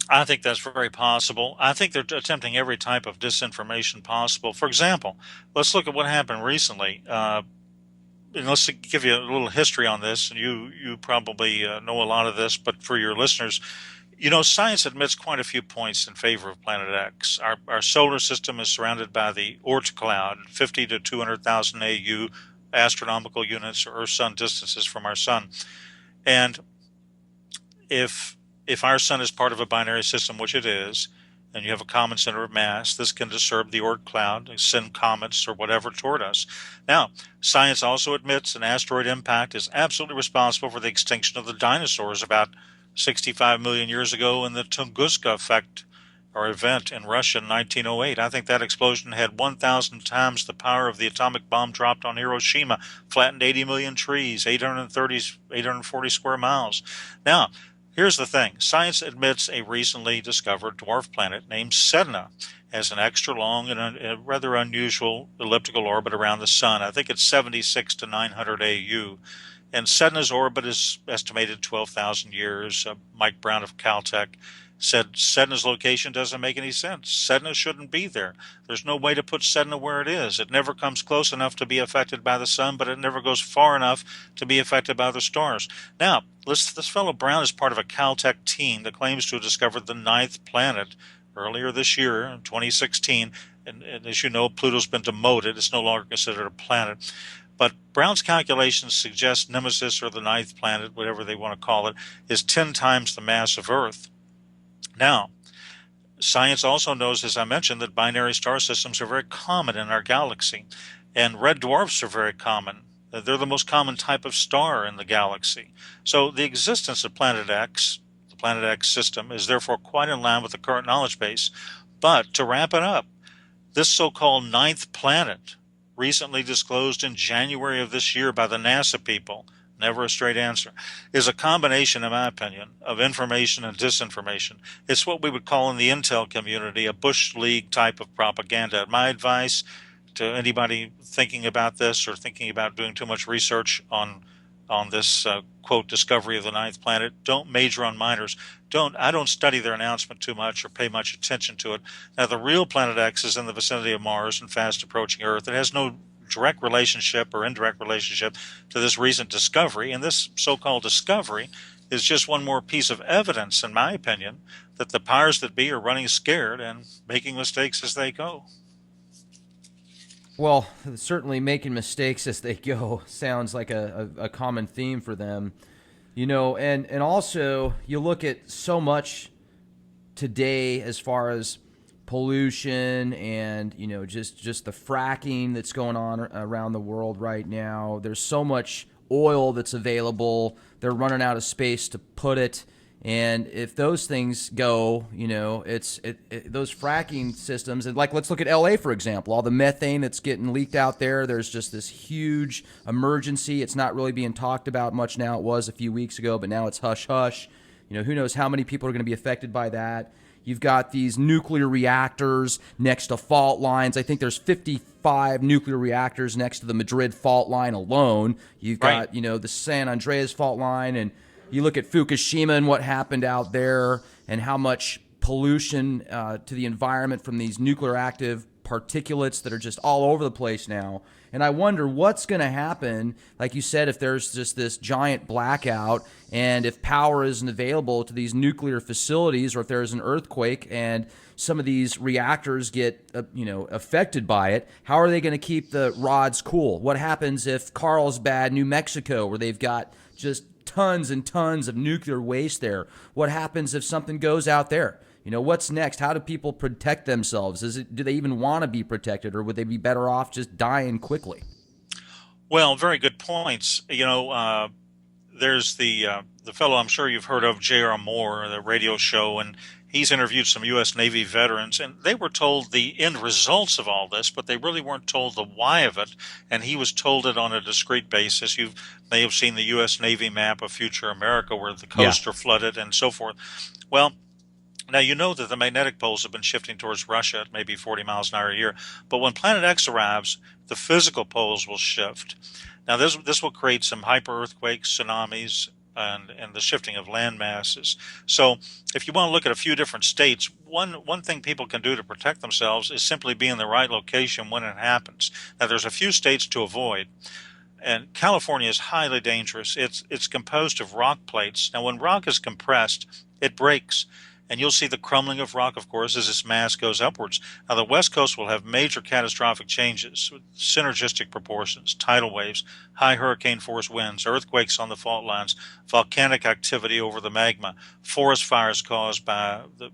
I think that's very possible. I think they're attempting every type of disinformation possible. For example, let's look at what happened recently. And let's give you a little history on this, and you probably know a lot of this, but for your listeners, science admits quite a few points in favor of Planet X. Our solar system is surrounded by the Oort cloud, 50 to 200,000 AU astronomical units, or Earth-Sun distances from our sun. And if our sun is part of a binary system, which it is, and you have a common center of mass, this can disturb the Oort cloud and send comets or whatever toward us. Now, science also admits an asteroid impact is absolutely responsible for the extinction of the dinosaurs about 65 million years ago in the Tunguska effect or event in Russia in 1908. I think that explosion had 1,000 times the power of the atomic bomb dropped on Hiroshima, flattened 80 million trees, 840 square miles. Now, here's the thing. Science admits a recently discovered dwarf planet named Sedna has an extra long and a rather unusual elliptical orbit around the sun. I think it's 76 to 900 AU. And Sedna's orbit is estimated 12,000 years. Mike Brown of Caltech said Sedna's location doesn't make any sense. Sedna shouldn't be there. There's no way to put Sedna where it is. It never comes close enough to be affected by the sun, but it never goes far enough to be affected by the stars. Now, this fellow Brown is part of a Caltech team that claims to have discovered the ninth planet earlier this year, in 2016. And as you know, Pluto's been demoted. It's no longer considered a planet. But Brown's calculations suggest Nemesis, or the ninth planet, whatever they want to call it, is 10 times the mass of Earth. Now, science also knows, as I mentioned, that binary star systems are very common in our galaxy, and red dwarfs are very common. They're the most common type of star in the galaxy. So the existence of Planet X, the Planet X system, is therefore quite in line with the current knowledge base. But to wrap it up, this so-called ninth planet, recently disclosed in January of this year by the NASA people, never a straight answer, is a combination, in my opinion, of information and disinformation. It's what we would call in the intel community a Bush League type of propaganda. My advice to anybody thinking about this or thinking about doing too much research on this, quote, discovery of the ninth planet, don't major on minors. I don't study their announcement too much or pay much attention to it. Now, the real Planet X is in the vicinity of Mars and fast approaching Earth. It has no direct relationship or indirect relationship to this recent discovery, and this so-called discovery is just one more piece of evidence, in my opinion, that the powers that be are running scared and making mistakes as they go. Well, certainly making mistakes as they go sounds like a common theme for them. And also you look at so much today as far as pollution and just the fracking that's going on around the world right now. There's so much oil that's available. They're running out of space to put it. And if those things go, those fracking systems, and like let's look at LA for example, all the methane that's getting leaked out there. There's just this huge emergency. It's not really being talked about much now. It was a few weeks ago, but now it's hush hush. Who knows how many people are going to be affected by that. You've got these nuclear reactors next to fault lines. I think there's 55 nuclear reactors next to the Madrid fault line alone. You've got, Right. the San Andreas fault line, and you look at Fukushima and what happened out there and how much pollution to the environment from these nuclear active particulates that are just all over the place now. And I wonder what's going to happen, like you said, if there's just this giant blackout and if power isn't available to these nuclear facilities, or if there's an earthquake and some of these reactors get affected by it. How are they going to keep the rods cool? What happens if Carlsbad, New Mexico, where they've got just tons and tons of nuclear waste there? What happens if something goes out there? What's next? How do people protect themselves? Do they even want to be protected, or would they be better off just dying quickly? Well, very good points. There's the fellow I'm sure you've heard of, J.R. Moore, the radio show, and he's interviewed some U.S. Navy veterans, and they were told the end results of all this, but they really weren't told the why of it, and he was told it on a discrete basis. You may have seen the U.S. Navy map of future America where the Yeah. coasts are flooded and so forth. Well, now, you know that the magnetic poles have been shifting towards Russia at maybe 40 miles an hour a year, but when Planet X arrives, the physical poles will shift. Now, this will create some hyper earthquakes, tsunamis, and the shifting of land masses. So, if you want to look at a few different states, one thing people can do to protect themselves is simply be in the right location when it happens. Now, there's a few states to avoid. And California is highly dangerous. It's composed of rock plates. Now, when rock is compressed, it breaks. And you'll see the crumbling of rock, of course, as its mass goes upwards. Now, the West Coast will have major catastrophic changes, synergistic proportions, tidal waves, high hurricane force winds, earthquakes on the fault lines, volcanic activity over the magma, forest fires caused by the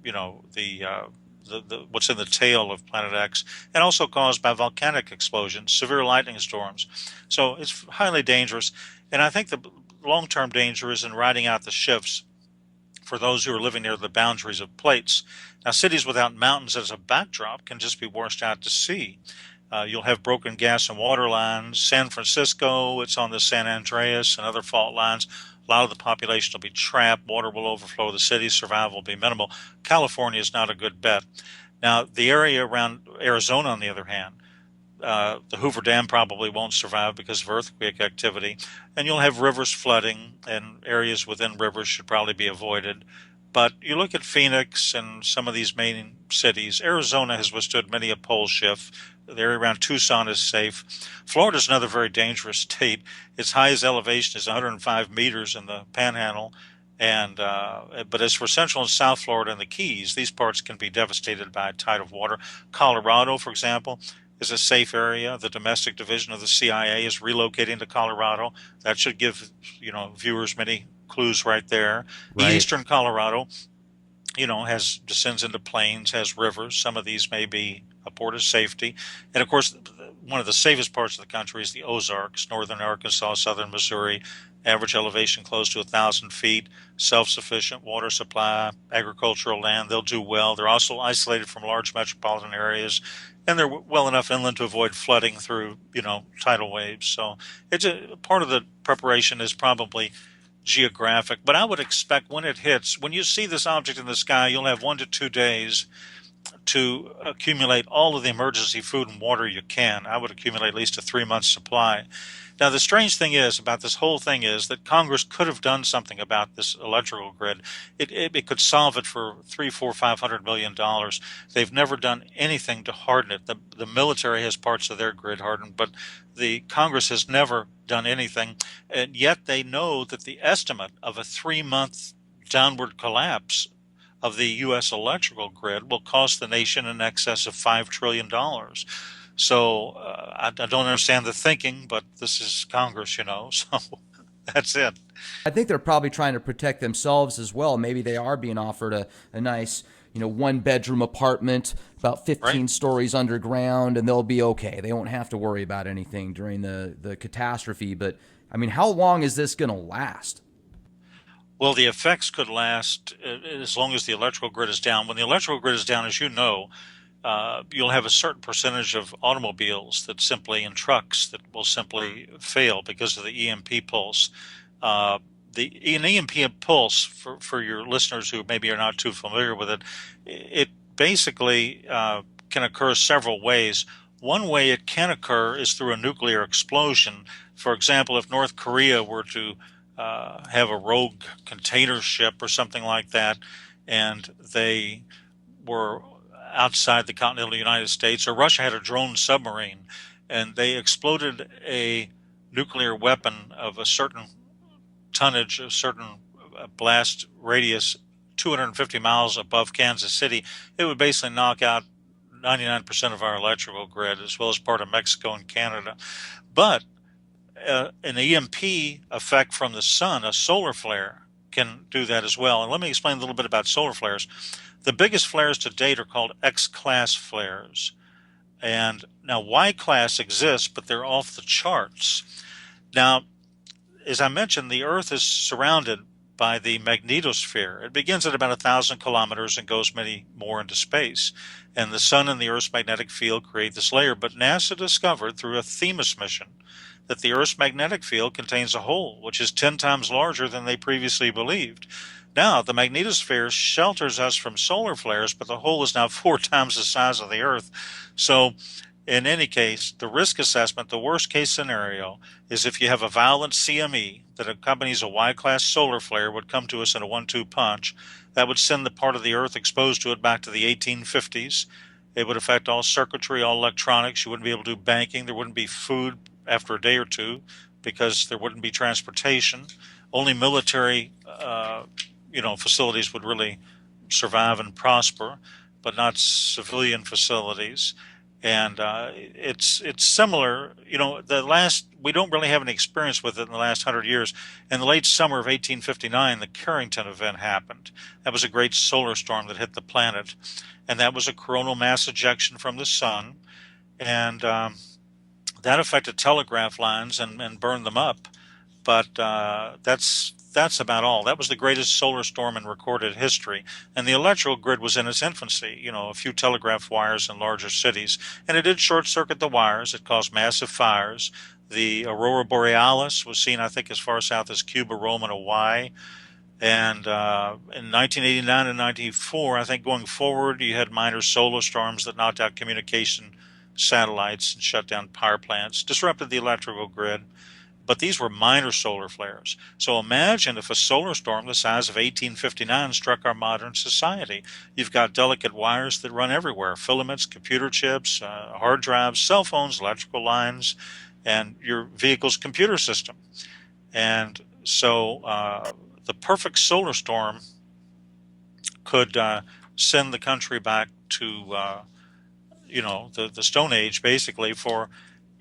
what's in the tail of Planet X, and also caused by volcanic explosions, severe lightning storms. So it's highly dangerous. And I think the long-term danger is in riding out the shifts for those who are living near the boundaries of plates. Now, cities without mountains as a backdrop can just be washed out to sea. You'll have broken gas and water lines. San Francisco, it's on the San Andreas and other fault lines. A lot of the population will be trapped. Water will overflow the city. Survival will be minimal. California is not a good bet. Now, the area around Arizona, on the other hand, the Hoover Dam probably won't survive because of earthquake activity, and you'll have rivers flooding, and areas within rivers should probably be avoided. But you look at Phoenix and some of these main cities. Arizona has withstood many a pole shift. The area around Tucson is safe. Florida is another very dangerous state. Its highest elevation is 105 meters in the Panhandle. But as for Central and South Florida and the Keys, these parts can be devastated by a tide of water. Colorado, for example, is a safe area. The domestic division of the CIA is relocating to Colorado. That should give viewers many clues right there. Right. Eastern Colorado, has descends into plains, has rivers. Some of these may be a port of safety, and of course, one of the safest parts of the country is the Ozarks, northern Arkansas, southern Missouri. Average elevation close to 1,000 feet, self-sufficient water supply, agricultural land. They'll do well. They're also isolated from large metropolitan areas, and they're well enough inland to avoid flooding through, tidal waves. So it's a part of the preparation is probably geographic. But I would expect when it hits, when you see this object in the sky, you'll have 1 to 2 days to accumulate all of the emergency food and water you can. I would accumulate at least a 3-month supply. Now, the strange thing is about this whole thing is that Congress could have done something about this electrical grid. It could solve it for $300, $400, $500 million. They've never done anything to harden it. The military has parts of their grid hardened, but the Congress has never done anything. And yet they know that the estimate of a 3-month downward collapse of the U.S. electrical grid will cost the nation in excess of $5 trillion. So I don't understand the thinking, but this is Congress, so that's it. I think they're probably trying to protect themselves as well. Maybe they are being offered a nice, 1-bedroom apartment about 15 stories underground, and they'll be okay. They won't have to worry about anything during the catastrophe. But, how long is this going to last? Well, the effects could last as long as the electrical grid is down. When the electrical grid is down, as you know, you'll have a certain percentage of automobiles and trucks that will simply fail because of the EMP pulse. An EMP pulse, for your listeners who maybe are not too familiar with it basically can occur several ways. One way it can occur is through a nuclear explosion. For example, if North Korea were to have a rogue container ship or something like that, and they were outside the continental United States, or Russia had a drone submarine, and they exploded a nuclear weapon of a certain tonnage, a certain blast radius, 250 miles above Kansas City, it would basically knock out 99% of our electrical grid, as well as part of Mexico and Canada. But an EMP effect from the sun, a solar flare, can do that as well. And let me explain a little bit about solar flares. The biggest flares to date are called X-class flares. And now Y-class exists, but they're off the charts. Now, as I mentioned, the Earth is surrounded by the magnetosphere. It begins at about 1,000 kilometers and goes many more into space. And the sun and the Earth's magnetic field create this layer. But NASA discovered through a Themis mission that the Earth's magnetic field contains a hole, which is 10 times larger than they previously believed. Now, the magnetosphere shelters us from solar flares, but the hole is now 4 times the size of the Earth. So, in any case, the risk assessment, the worst case scenario, is if you have a violent CME that accompanies a Y-class solar flare, would come to us in a 1-2 punch. That would send the part of the Earth exposed to it back to the 1850s. It would affect all circuitry, all electronics. You wouldn't be able to do banking. There wouldn't be food after a day or two because there wouldn't be transportation. Only military facilities would really survive and prosper, but not civilian facilities. And it's similar. We don't really have any experience with it in the last 100 years. In the late summer of 1859, the Carrington event happened. That was a great solar storm that hit the planet, and that was a coronal mass ejection from the sun, and that affected telegraph lines and burned them up. But that's about all. That was the greatest solar storm in recorded history. And the electrical grid was in its infancy, a few telegraph wires in larger cities. And it did short-circuit the wires. It caused massive fires. The aurora borealis was seen, I think, as far south as Cuba, Rome, and Hawaii. And in 1989 and 94, I think going forward, you had minor solar storms that knocked out communication satellites and shut down power plants, disrupted the electrical grid. But these were minor solar flares. So imagine if a solar storm the size of 1859 struck our modern society. You've got delicate wires that run everywhere, filaments, computer chips, hard drives, cell phones, electrical lines, and your vehicle's computer system. And so the perfect solar storm could send the country back to, the Stone Age, basically, for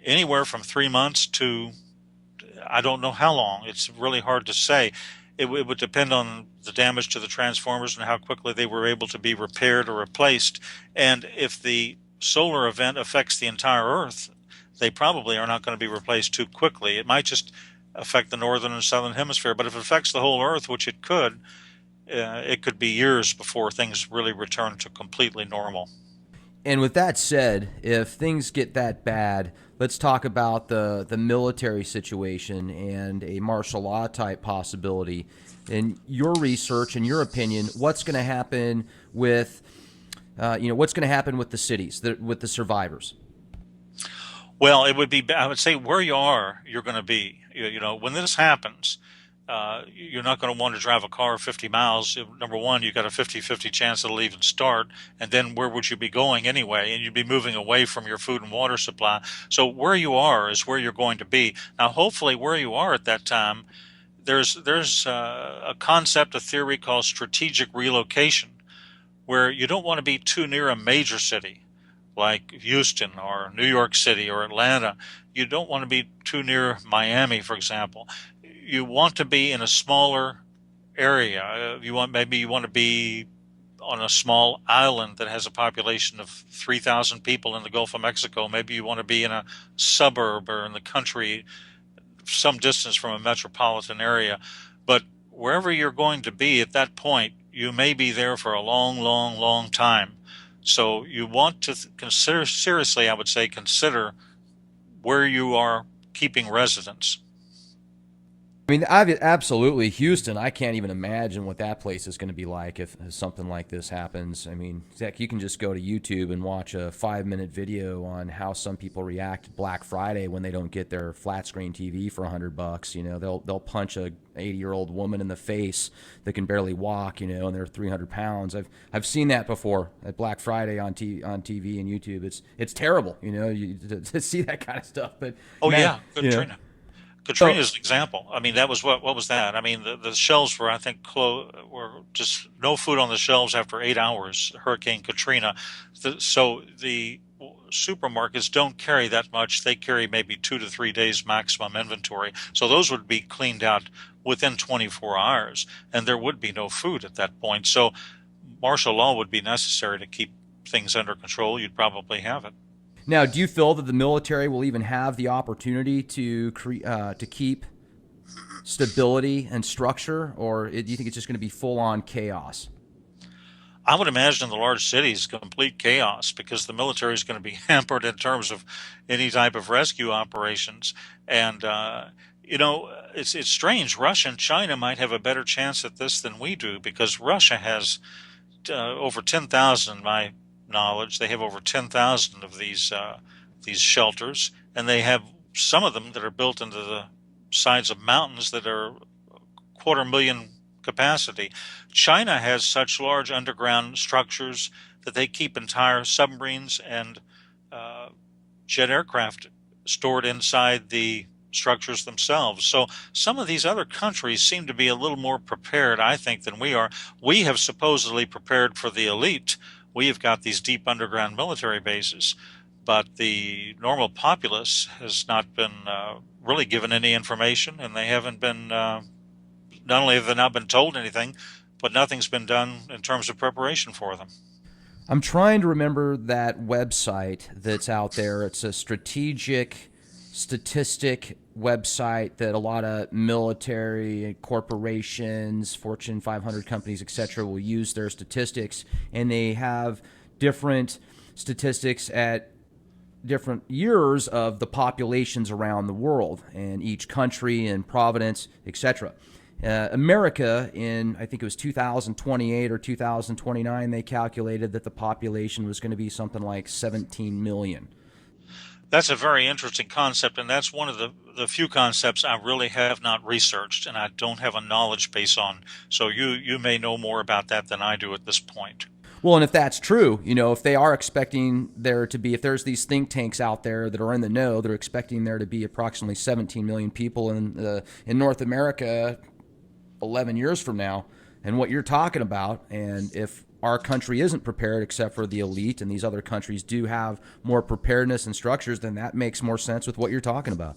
anywhere from 3 months to I don't know how long. It's really hard to say. It would depend on the damage to the transformers and how quickly they were able to be repaired or replaced. And if the solar event affects the entire Earth, they probably are not going to be replaced too quickly. It might just affect the northern and southern hemisphere. But if it affects the whole Earth, which it could be years before things really return to completely normal. And with that said, if things get that bad, let's talk about the military situation and a martial law type possibility. In your research and your opinion, what's going to happen with What's going to happen with the cities, with the survivors? Well, it would be, I would say where you are, you're going to be. When this happens, you're not going to want to drive a car 50 miles. Number one, you've got a 50-50 chance it'll even start. And then where would you be going anyway? And you'd be moving away from your food and water supply. So where you are is where you're going to be. Now, hopefully where you are at that time, there's a concept, a theory called strategic relocation, where you don't want to be too near a major city like Houston or New York City or Atlanta. You don't want to be too near Miami, for example. You want to be in a smaller area. Maybe you want to be on a small island that has a population of 3,000 people in the Gulf of Mexico. Maybe you want to be in a suburb or in the country, some distance from a metropolitan area. But wherever you're going to be at that point, you may be there for a long, long, long time. So you want to consider seriously, I would say, consider where you are keeping residence. I mean, absolutely Houston. I can't even imagine what that place is going to be like if something like this happens. I mean, Zach, you can just go to YouTube and watch a 5-minute video on how some people react Black Friday when they don't get their flat screen TV for $100. They'll punch a 80-year-old woman in the face that can barely walk. And they're 300 pounds. I've seen that before at Black Friday on TV and YouTube. It's terrible. To see that kind of stuff. But Oh man, yeah, Katrina. Katrina's an example. I mean, that was what was that? I mean, the shelves were, I think, were just no food on the shelves after 8 hours. Hurricane Katrina. So the supermarkets don't carry that much. They carry maybe 2 to 3 days maximum inventory. So those would be cleaned out within 24 hours, and there would be no food at that point. So martial law would be necessary to keep things under control. You'd probably have it. Now, do you feel that the military will even have the opportunity to keep stability and structure, or do you think it's just going to be full-on chaos? I would imagine in the large cities, complete chaos because the military is going to be hampered in terms of any type of rescue operations. And it's strange. Russia and China might have a better chance at this than we do because Russia has over 10,000, in my knowledge. They have over 10,000 of these shelters, and they have some of them that are built into the sides of mountains that are 250,000 capacity. China has such large underground structures that they keep entire submarines and jet aircraft stored inside the structures themselves. So some of these other countries seem to be a little more prepared, I think, than we are. We have supposedly prepared for the elite. We have got these deep underground military bases, but the normal populace has not been really given any information, and they haven't been, not only have they not been told anything, but nothing's been done in terms of preparation for them. I'm trying to remember that website that's out there. It's a statistic website that a lot of military corporations, Fortune 500 companies, etc., will use their statistics, and they have different statistics at different years of the populations around the world and each country and province, etc. America, in I think it was 2028 or 2029, they calculated that the population was going to be something like 17 million. That's a very interesting concept, and that's one of the few concepts I really have not researched and I don't have a knowledge base on. So you may know more about that than I do at this point. Well, and if that's true, if they are expecting there to be, if there's these think tanks out there that are in the know, they're expecting there to be approximately 17 million people in North America 11 years from now, and what you're talking about, and if our country isn't prepared except for the elite and these other countries do have more preparedness and structures, then that makes more sense with what you're talking about.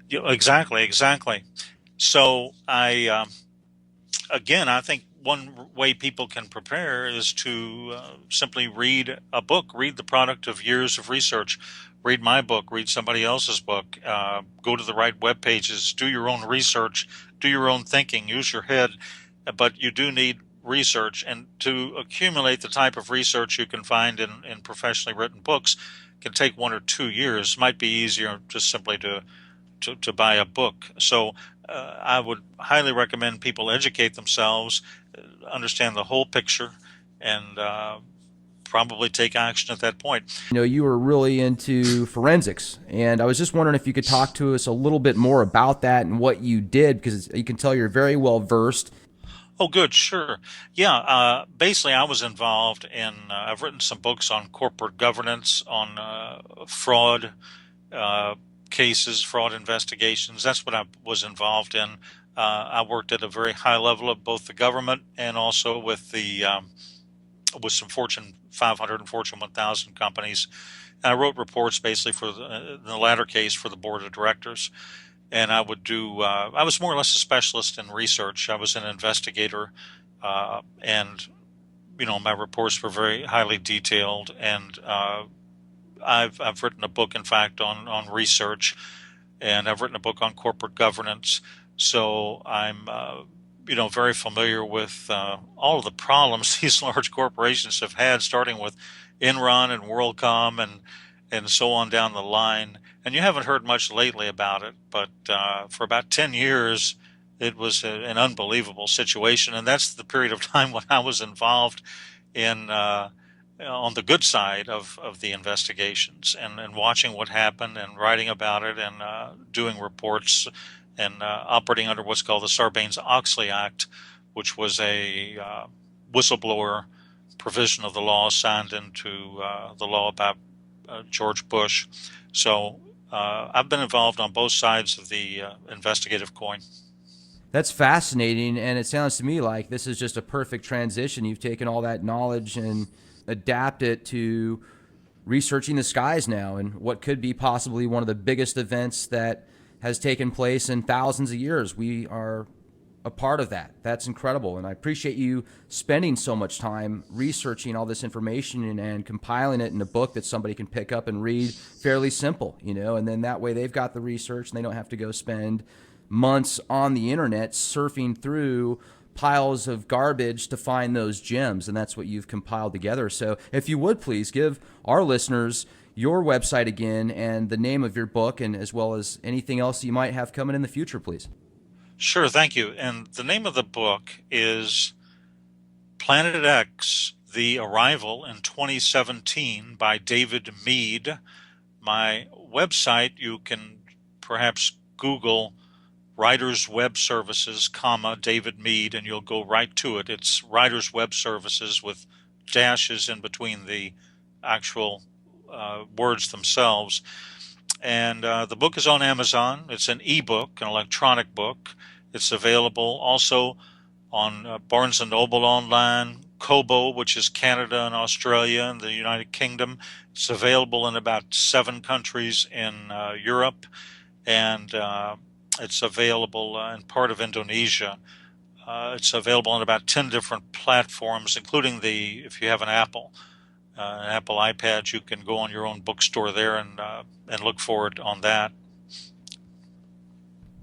Yeah, exactly. So again, I think one way people can prepare is to simply read a book, read the product of years of research, read my book, read somebody else's book, go to the right web pages, do your own research, do your own thinking, use your head, but you do need research, and to accumulate the type of research you can find in professionally written books can take 1 or 2 years. It might be easier just simply to buy a book. So I would highly recommend people educate themselves, understand the whole picture, and probably take action at that point. You were really into forensics, and I was just wondering if you could talk to us a little bit more about that and what you did, because you can tell you're very well versed. Oh, good, sure. Yeah, basically, I was involved in, I've written some books on corporate governance, on fraud uh, cases, fraud investigations. That's what I was involved in. I worked at a very high level of both the government and also with with some Fortune 500 and Fortune 1000 companies. And I wrote reports basically in the latter case, for the board of directors. And I would I was more or less a specialist in research. I was an investigator, and my reports were very highly detailed. And I've written a book, in fact, on research, and I've written a book on corporate governance. So I'm very familiar with all of the problems these large corporations have had, starting with Enron and WorldCom and so on down the line. And you haven't heard much lately about it, but for about 10 years, it was an unbelievable situation. And that's the period of time when I was involved in on the good side of the investigations, and watching what happened and writing about it, and doing reports, and operating under what's called the Sarbanes-Oxley Act, which was a whistleblower provision of the law signed into the law about George Bush. So I've been involved on both sides of the investigative coin. That's fascinating, and it sounds to me like this is just a perfect transition. You've taken all that knowledge and adapt it to researching the skies now, and what could be possibly one of the biggest events that has taken place in thousands of years. We are a part of that. That's incredible, and I appreciate you spending so much time researching all this information and compiling it in a book that somebody can pick up and read fairly simple, and then that way they've got the research and they don't have to go spend months on the internet surfing through piles of garbage to find those gems, and that's what you've compiled together. So if you would please give our listeners your website again and the name of your book, and as well as anything else you might have coming in the future, please. Sure, thank you. And the name of the book is Planet X, The Arrival in 2017 by David Meade. My website, you can perhaps Google Writers Web Services, David Meade, and you'll go right to it. It's Writers Web Services with dashes in between the actual words themselves. And the book is on Amazon. It's an ebook, an electronic book. It's available also on Barnes & Noble online, Kobo, which is Canada and Australia and the United Kingdom. It's available in about 7 countries in Europe, and it's available in part of Indonesia. It's available on about 10 different platforms, including if you have an Apple iPad, you can go on your own bookstore there and look for it on that.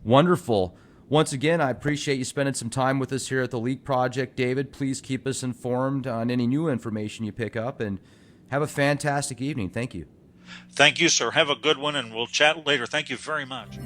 Wonderful. Once again, I appreciate you spending some time with us here at the Leak Project. David, please keep us informed on any new information you pick up, and have a fantastic evening. Thank you. Thank you, sir. Have a good one, and we'll chat later. Thank you very much.